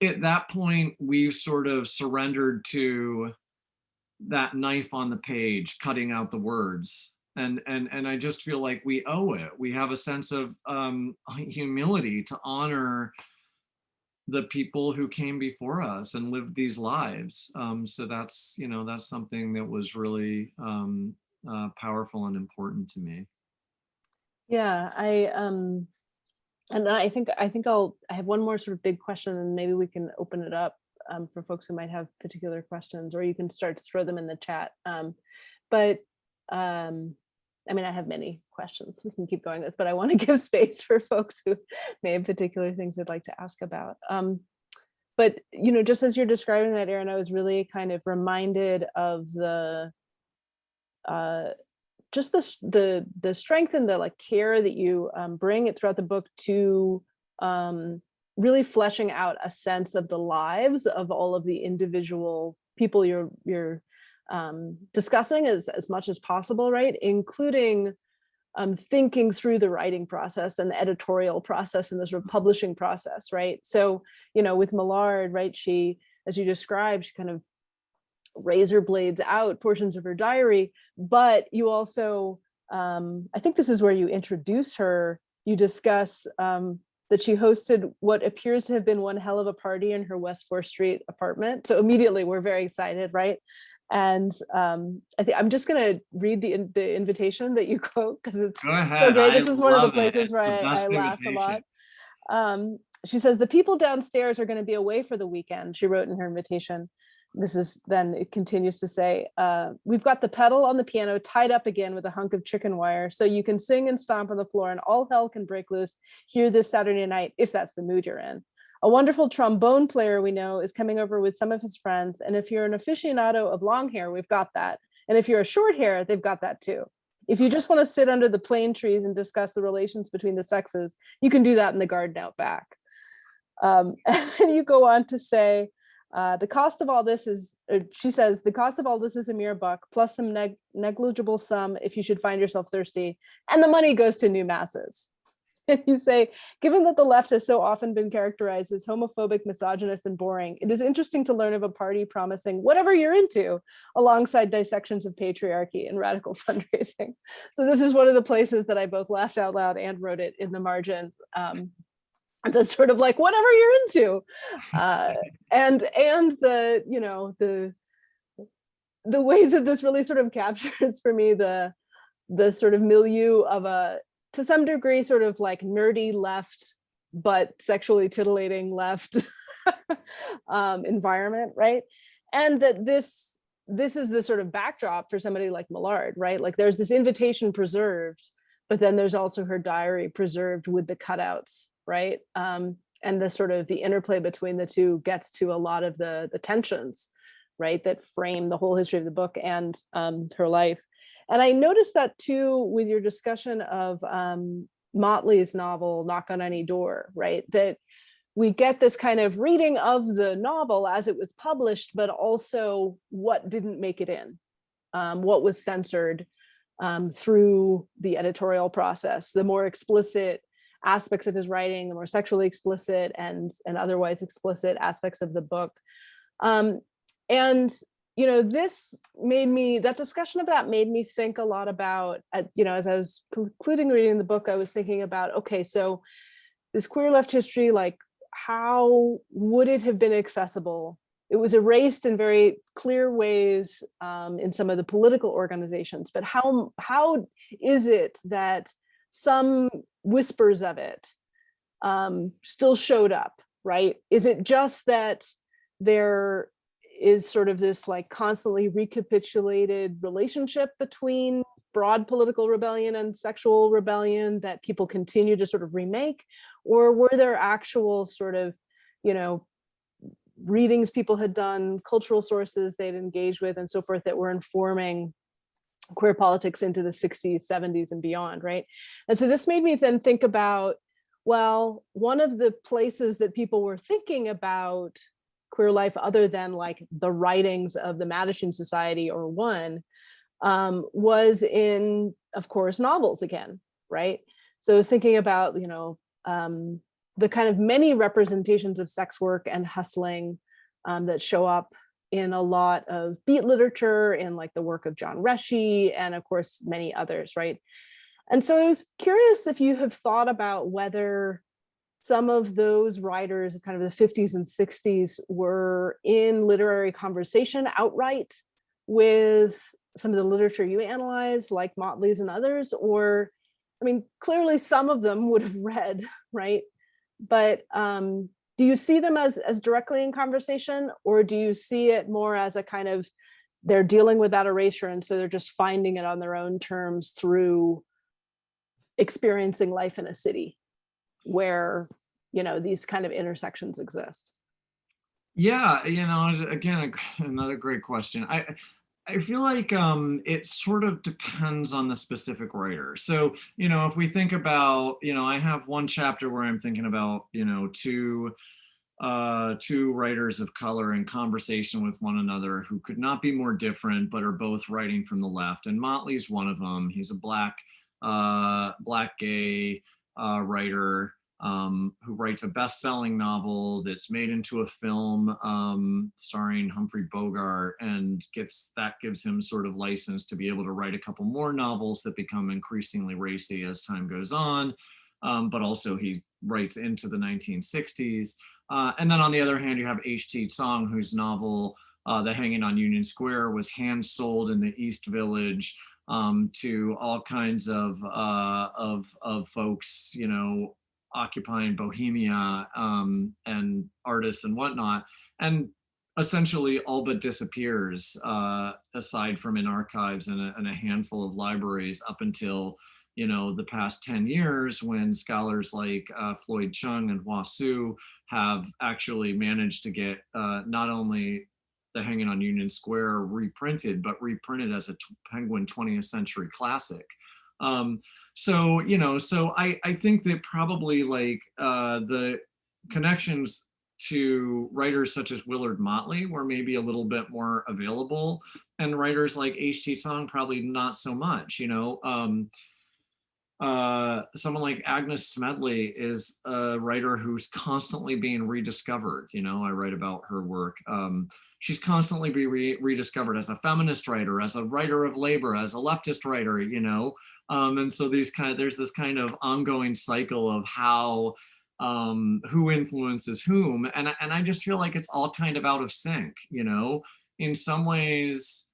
Speaker 2: at that point, we've sort of surrendered to that knife on the page, cutting out the words. And I just feel like we owe it. We have a sense of humility to honor the people who came before us and lived these lives. So that's, you know, that's something that was really powerful and important to me.
Speaker 3: Yeah, and I think I have one more sort of big question, and maybe we can open it up for folks who might have particular questions, or you can start to throw them in the chat. I mean, I have many questions we can keep going with, but I want to give space for folks who may have particular things they'd like to ask about. But, you know, just as you're describing that, Erin, I was really kind of reminded of the just the strength and the like care that you bring it throughout the book to really fleshing out a sense of the lives of all of the individual people you're discussing as much as possible, right? Including thinking through the writing process and the editorial process and the sort of publishing process, right? So, you know, with Millard, right, she, as you described, she kind of razor blades out portions of her diary, but you also, I think this is where you introduce her, you discuss that she hosted what appears to have been one hell of a party in her West 4th Street apartment. So immediately we're very excited, right? And I think I'm just going to read the invitation that you quote because it's so great. This is one of the places where I laughed a lot. She says, the people downstairs are going to be away for the weekend, she wrote in her invitation. This is then, it continues to say, we've got the pedal on the piano tied up again with a hunk of chicken wire, so you can sing and stomp on the floor and all hell can break loose here this Saturday night, if that's the mood you're in. A wonderful trombone player we know is coming over with some of his friends, and if you're an aficionado of long hair, we've got that. And if you're a short hair, they've got that too. If you just want to sit under the plane trees and discuss the relations between the sexes, you can do that in the garden out back. And then you go on to say, the cost of all this is, she says, the cost of all this is a mere buck, plus some negligible sum if you should find yourself thirsty, and the money goes to new masses. And you say, given that the left has so often been characterized as homophobic, misogynist, and boring, it is interesting to learn of a party promising whatever you're into, alongside dissections of patriarchy and radical fundraising. So this is one of the places that I both laughed out loud and wrote it in the margins. That's sort of like whatever you're into, and the, you know, the ways that this really sort of captures for me the sort of milieu of a, to some degree, sort of like nerdy left, but sexually titillating left environment, right? And that this is the sort of backdrop for somebody like Millard, right? Like there's this invitation preserved, but then there's also her diary preserved with the cutouts, right? And the sort of the interplay between the two gets to a lot of the tensions, right, that frame the whole history of the book and her life. And I noticed that too with your discussion of Motley's novel, Knock on Any Door, right? That we get this kind of reading of the novel as it was published, but also what didn't make it in, what was censored through the editorial process, the more explicit aspects of his writing, the more sexually explicit and otherwise explicit aspects of the book. And you know, this made me, that discussion of that made me think a lot about, you know, as I was concluding reading the book, I was thinking about, okay, so this queer left history, like how would it have been accessible? It was erased in very clear ways in some of the political organizations, but how is it that some whispers of it still showed up, right? Is it just that there is sort of this like constantly recapitulated relationship between broad political rebellion and sexual rebellion that people continue to sort of remake? Or were there actual sort of, you know, readings people had done, cultural sources they'd engaged with and so forth that were informing queer politics into the 60s, 70s and beyond, right? And so this made me then think about, well, one of the places that people were thinking about queer life other than like the writings of the Mattachine Society or One was in, of course, novels again, right? So I was thinking about, the kind of many representations of sex work and hustling that show up in a lot of beat literature, in like the work of John Reschy, and of course, many others, right? And so I was curious if you have thought about whether some of those writers of kind of the 50s and 60s were in literary conversation outright with some of the literature you analyze, like Motley's and others, or, I mean, clearly some of them would have read, right? But do you see them as directly in conversation, or do you see it more as a kind of, they're dealing with that erasure and so they're just finding it on their own terms through experiencing life in a city where, these kind of intersections exist?
Speaker 2: Yeah, again, another great question. I feel like it sort of depends on the specific writer. So, if we think about, I have one chapter where I'm thinking about, two writers of color in conversation with one another who could not be more different, but are both writing from the left. And Motley's one of them. He's a black gay writer who writes a best-selling novel that's made into a film starring Humphrey Bogart, and that gives him sort of license to be able to write a couple more novels that become increasingly racy as time goes on. But also he writes into the 1960s. And then on the other hand, you have H.T. Tsang, whose novel, The Hanging on Union Square, was hand sold in the East Village to all kinds of folks, occupying Bohemia and artists and whatnot, and essentially all but disappears aside from in archives and a handful of libraries up until the past 10 years, when scholars like Floyd Chung and Hua Su have actually managed to get not only The Hanging on Union Square reprinted, but reprinted as a Penguin 20th century classic. So I think that probably like the connections to writers such as Willard Motley were maybe a little bit more available, and writers like H.T. Tsang probably not so much. Someone like Agnes Smedley is a writer who's constantly being rediscovered. I write about her work. She's constantly being rediscovered as a feminist writer, as a writer of labor, as a leftist writer, and so there's this kind of ongoing cycle of how who influences whom, and I just feel like it's all kind of out of sync. In some ways,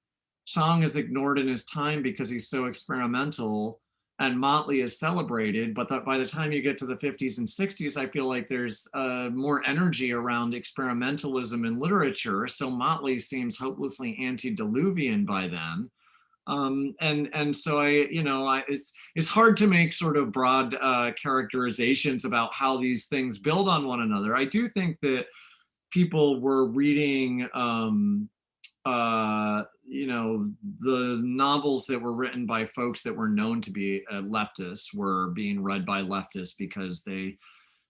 Speaker 2: Tsang is ignored in his time because he's so experimental, and Motley is celebrated, but that by the time you get to the 50s and 60s, I feel like there's more energy around experimentalism in literature. So Motley seems hopelessly antediluvian by then. And so it's hard to make sort of broad characterizations about how these things build on one another. I do think that people were reading the novels that were written by folks that were known to be leftists were being read by leftists because they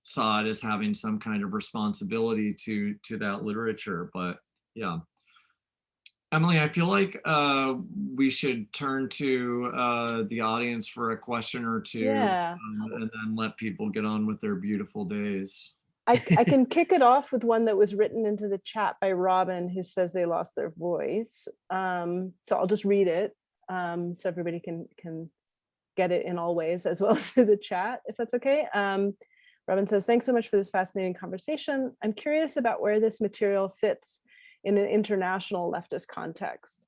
Speaker 2: saw it as having some kind of responsibility to that literature. But yeah. Emily, I feel like we should turn to the audience for a question or two,
Speaker 3: Yeah.
Speaker 2: And then let people get on with their beautiful days.
Speaker 3: I can kick it off with one that was written into the chat by Robin, who says they lost their voice. So I'll just read it so everybody can get it in all ways, as well as through the chat, if that's okay. Robin says, thanks so much for this fascinating conversation. I'm curious about where this material fits in an international leftist context.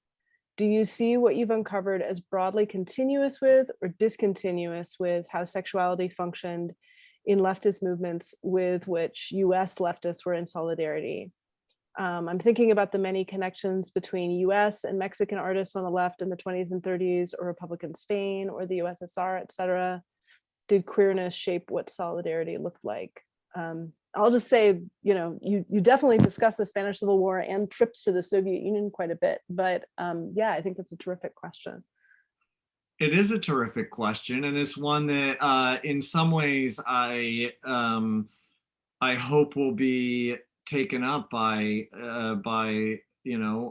Speaker 3: Do you see what you've uncovered as broadly continuous with or discontinuous with how sexuality functioned in leftist movements with which US leftists were in solidarity? I'm thinking about the many connections between US and Mexican artists on the left in the 20s and 30s, or Republican Spain, or the USSR, etc. Did queerness shape what solidarity looked like? I'll just say, you definitely discuss the Spanish Civil War and trips to the Soviet Union quite a bit, but yeah, I think it's a terrific question.
Speaker 2: It is a terrific question, and it's one that in some ways I hope will be taken up by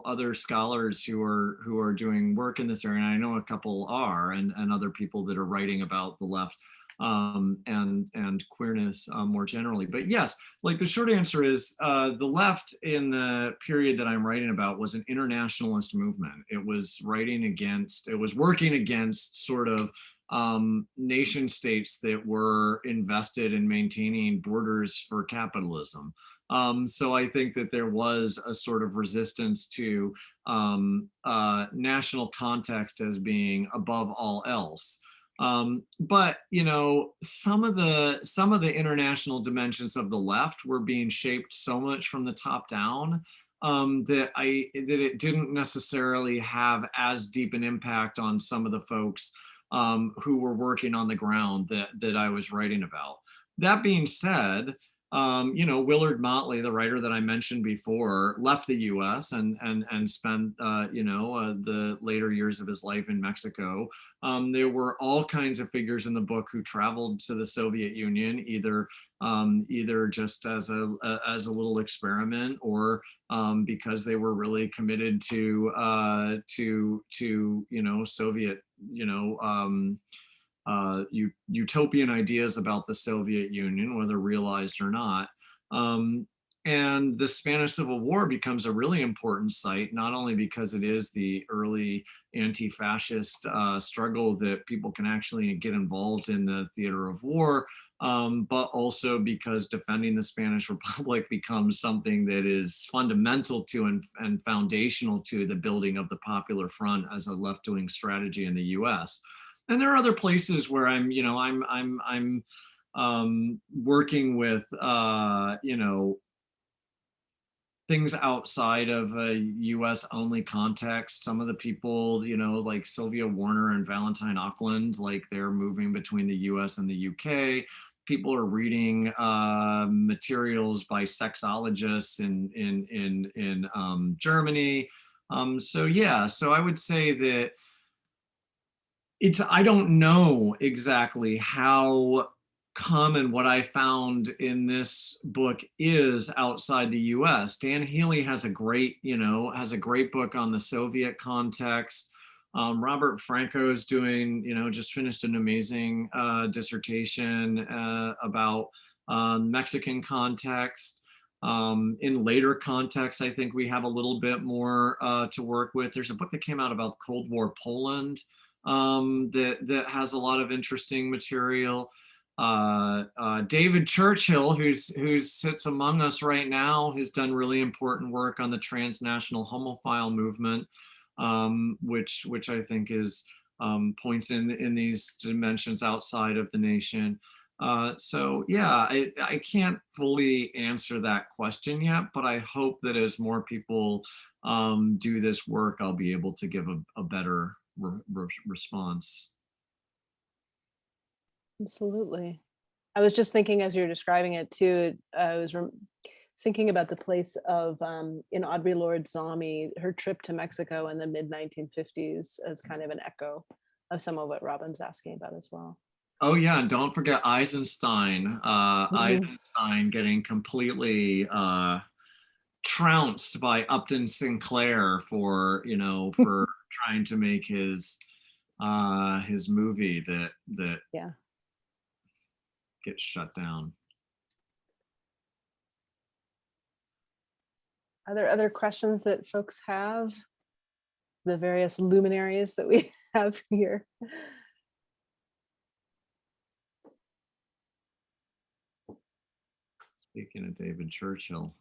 Speaker 2: other scholars who are doing work in this area. And I know a couple are, and other people that are writing about the left and queerness more generally. But yes, like the short answer is the left in the period that I'm writing about was an internationalist movement. It was working against sort of nation states that were invested in maintaining borders for capitalism. So I think that there was a sort of resistance to national context as being above all else. But some of the international dimensions of the left were being shaped so much from the top down that it didn't necessarily have as deep an impact on some of the folks who were working on the ground that I was writing about. That being said, Willard Motley, the writer that I mentioned before, left the U.S. and spent the later years of his life in Mexico. There were all kinds of figures in the book who traveled to the Soviet Union, either just as a little experiment, or because they were really committed to Soviet utopian ideas about the Soviet Union, whether realized or not. And the Spanish Civil War becomes a really important site, not only because it is the early anti-fascist struggle that people can actually get involved in the theater of war, but also because defending the Spanish Republic becomes something that is fundamental to and foundational to the building of the Popular Front as a left-wing strategy in the U.S. And there are other places where I'm working with, things outside of a US only context. Some of the people, like Sylvia Warner and Valentine Auckland, like they're moving between the US and the UK. People are reading materials by sexologists in Germany. So I would say that I don't know exactly how common what I found in this book is outside the US. Dan Healy has a great book on the Soviet context. Robert Franco's doing, just finished an amazing dissertation about Mexican context. In later contexts, I think we have a little bit more to work with. There's a book that came out about Cold War Poland that has a lot of interesting material. David Churchill, who sits among us right now, has done really important work on the transnational homophile movement, which I think is points in these dimensions outside of the nation. I can't fully answer that question yet, but I hope that as more people do this work, I'll be able to give a better response.
Speaker 3: Absolutely. I was just thinking as you're describing it too, I was thinking about the place of, in Audre Lorde Zombie, her trip to Mexico in the mid-1950s as kind of an echo of some of what Robin's asking about as well.
Speaker 2: Oh yeah, and don't forget Eisenstein. Eisenstein getting completely trounced by Upton Sinclair for trying to make his movie that gets shut down.
Speaker 3: Are there other questions that folks have? The various luminaries that we have here.
Speaker 2: Speaking of David Churchill.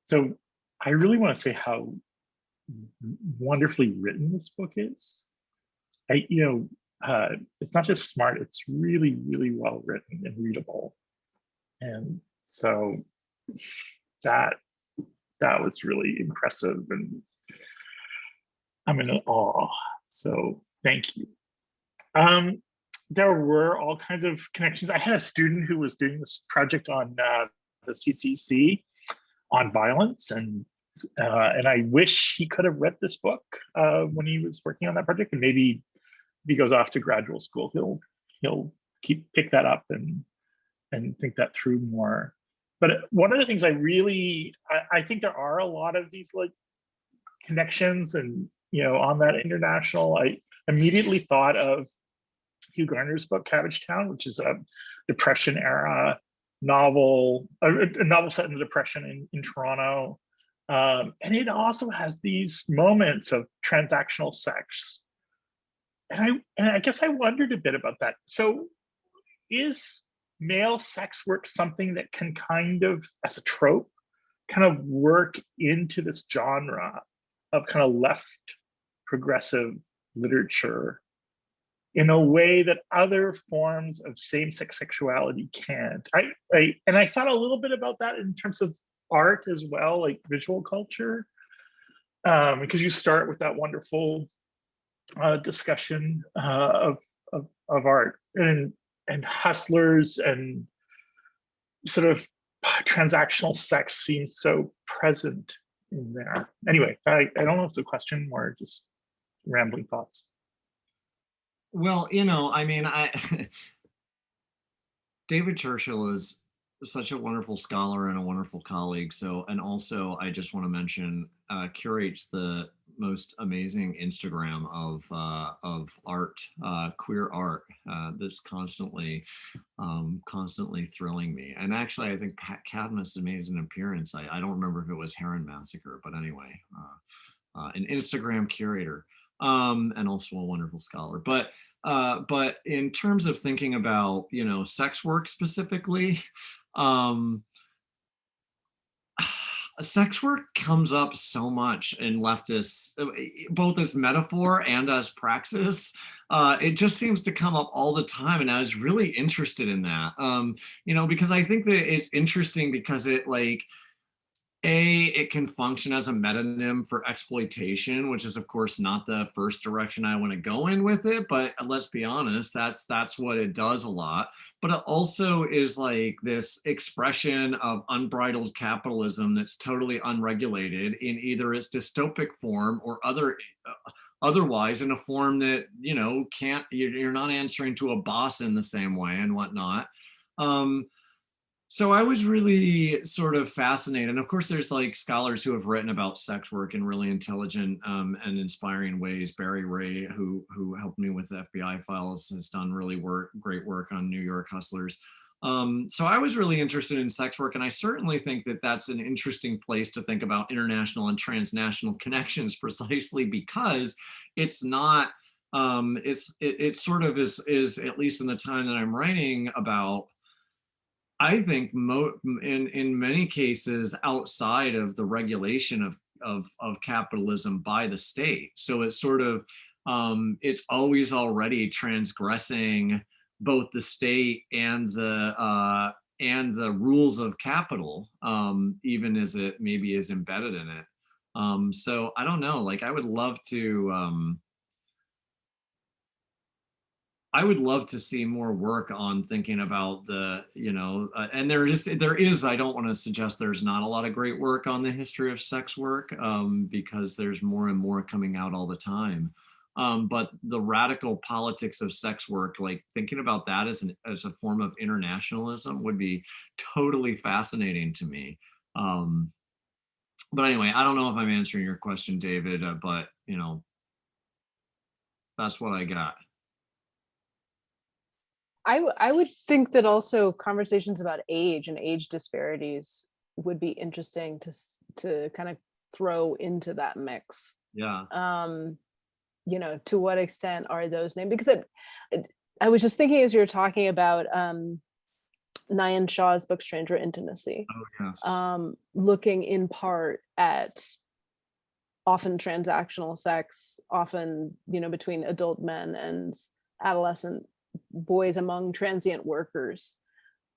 Speaker 4: So I really want to say how wonderfully written this book is. It's not just smart, it's really, really well written and readable. And so that was really impressive, and I'm in awe. So thank you. There were all kinds of connections. I had a student who was doing this project on the CCC on violence, and I wish he could have read this book when he was working on that project. And maybe if he goes off to graduate school, he'll pick that up and think that through more. But one of the things I think there are a lot of these like connections, and on that international, I immediately thought of Hugh Garner's book Cabbagetown, which is a Depression era novel, a novel set in the Depression in Toronto. And it also has these moments of transactional sex. And I guess I wondered a bit about that. So is male sex work something that can kind of, as a trope, kind of work into this genre of kind of left progressive literature in a way that other forms of same-sex sexuality can't? I thought a little bit about that in terms of art as well, like visual culture, because you start with that wonderful discussion of art and hustlers, and sort of transactional sex seems so present in there. Anyway, I don't know if it's a question or just rambling thoughts.
Speaker 2: Well, I mean, David Churchill is such a wonderful scholar and a wonderful colleague. So, and also I just want to mention, curates the most amazing Instagram of art, queer art, that's constantly thrilling me. And actually, I think Pat Cadmus made an appearance. I don't remember if it was Heron Massacre, but anyway, an Instagram curator, and also a wonderful scholar. But in terms of thinking about, sex work specifically, sex work comes up so much in leftists, both as metaphor and as praxis. It just seems to come up all the time, and I was really interested in that, because I think that it's interesting because it it can function as a metonym for exploitation, which is of course not the first direction I want to go in with it, but let's be honest, that's what it does a lot. But it also is like this expression of unbridled capitalism that's totally unregulated in either its dystopic form or otherwise in a form that, you're not answering to a boss in the same way and whatnot. So I was really sort of fascinated. And of course, there's like scholars who have written about sex work in really intelligent and inspiring ways. Barry Ray, who helped me with the FBI files, has done really great work on New York hustlers. So I was really interested in sex work, and I certainly think that that's an interesting place to think about international and transnational connections, precisely because it's not, it sort of is, at least in the time that I'm writing about, I think in many cases outside of the regulation of capitalism by the state. So it's sort of, it's always already transgressing both the state and the rules of capital, even as it maybe is embedded in it. So I don't know, like I would love to see more work on thinking about the, and there is, I don't want to suggest there's not a lot of great work on the history of sex work, because there's more and more coming out all the time. But the radical politics of sex work, like thinking about that as a form of internationalism would be totally fascinating to me. But anyway, I don't know if I'm answering your question, David, but that's what I got.
Speaker 3: I would think that also conversations about age and age disparities would be interesting to kind of throw into that mix.
Speaker 2: Yeah.
Speaker 3: To what extent are those named? Because I was just thinking as you were talking about Nayan Shah's book Stranger Intimacy, looking in part at often transactional sex, often between adult men and adolescent boys among transient workers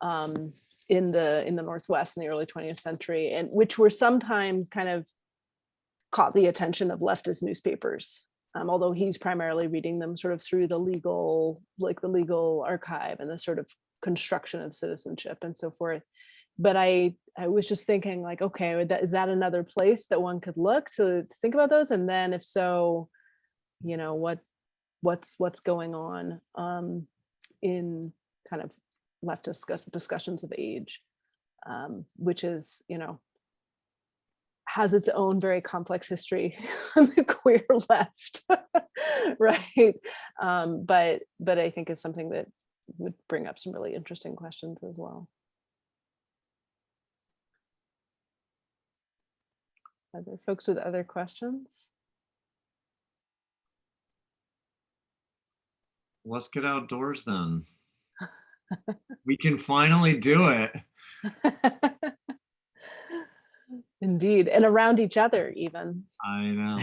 Speaker 3: in the Northwest in the early 20th century, and which were sometimes kind of caught the attention of leftist newspapers, although he's primarily reading them sort of through the legal archive and the sort of construction of citizenship and so forth. But I was just thinking like, okay, is that another place that one could look to think about those? And then if so, what's going on in kind of leftist discussions of age. which is, has its own very complex history on the queer left, right? But I think is something that would bring up some really interesting questions as well. Are there folks with other questions?
Speaker 2: Let's get outdoors then. We can finally do it.
Speaker 3: Indeed, and around each other even.
Speaker 2: I know.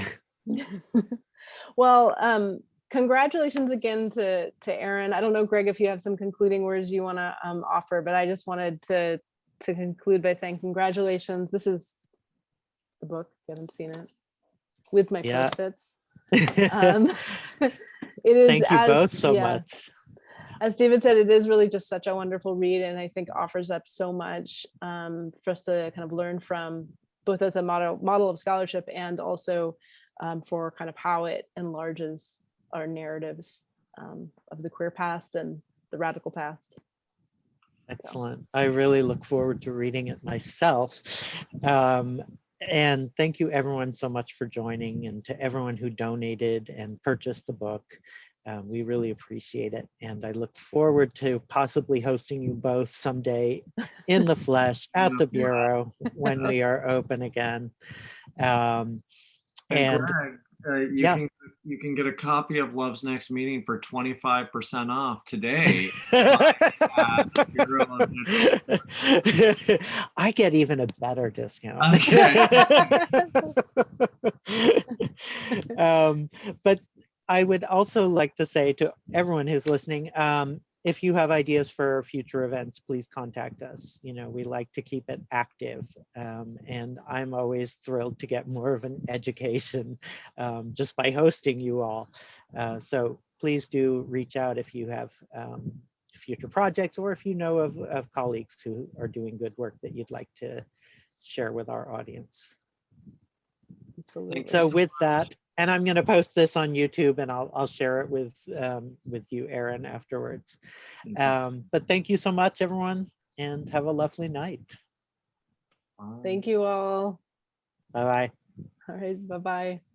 Speaker 3: Well, congratulations again to Erin. I don't know, Greg, if you have some concluding words you want to offer, but I just wanted to conclude by saying congratulations. This is the book, if you haven't seen it, with my Post-its. It is.
Speaker 1: Thank you both so much.
Speaker 3: As David said, it is really just such a wonderful read, and I think offers up so much for us to kind of learn from, both as a model of scholarship and also for kind of how it enlarges our narratives of the queer past and the radical past.
Speaker 1: Excellent. I really look forward to reading it myself. And thank you everyone so much for joining, and to everyone who donated and purchased the book. We really appreciate it. And I look forward to possibly hosting you both someday in the flesh at the Bureau when we are open again. And
Speaker 2: Greg, you can get a copy of Love's Next Meeting for 25% off today.
Speaker 1: I get even a better discount.
Speaker 2: Okay.
Speaker 1: But I would also like to say to everyone who's listening, if you have ideas for future events, please contact us. We like to keep it active, and I'm always thrilled to get more of an education just by hosting you all. So please do reach out if you have future projects, or if you know of colleagues who are doing good work that you'd like to share with our audience.
Speaker 3: Absolutely.
Speaker 1: So with that, and I'm going to post this on YouTube, and I'll share it with you, Erin, afterwards. But thank you so much, everyone, and have a lovely night.
Speaker 3: Thank you all.
Speaker 1: Bye-bye.
Speaker 3: All right, bye-bye.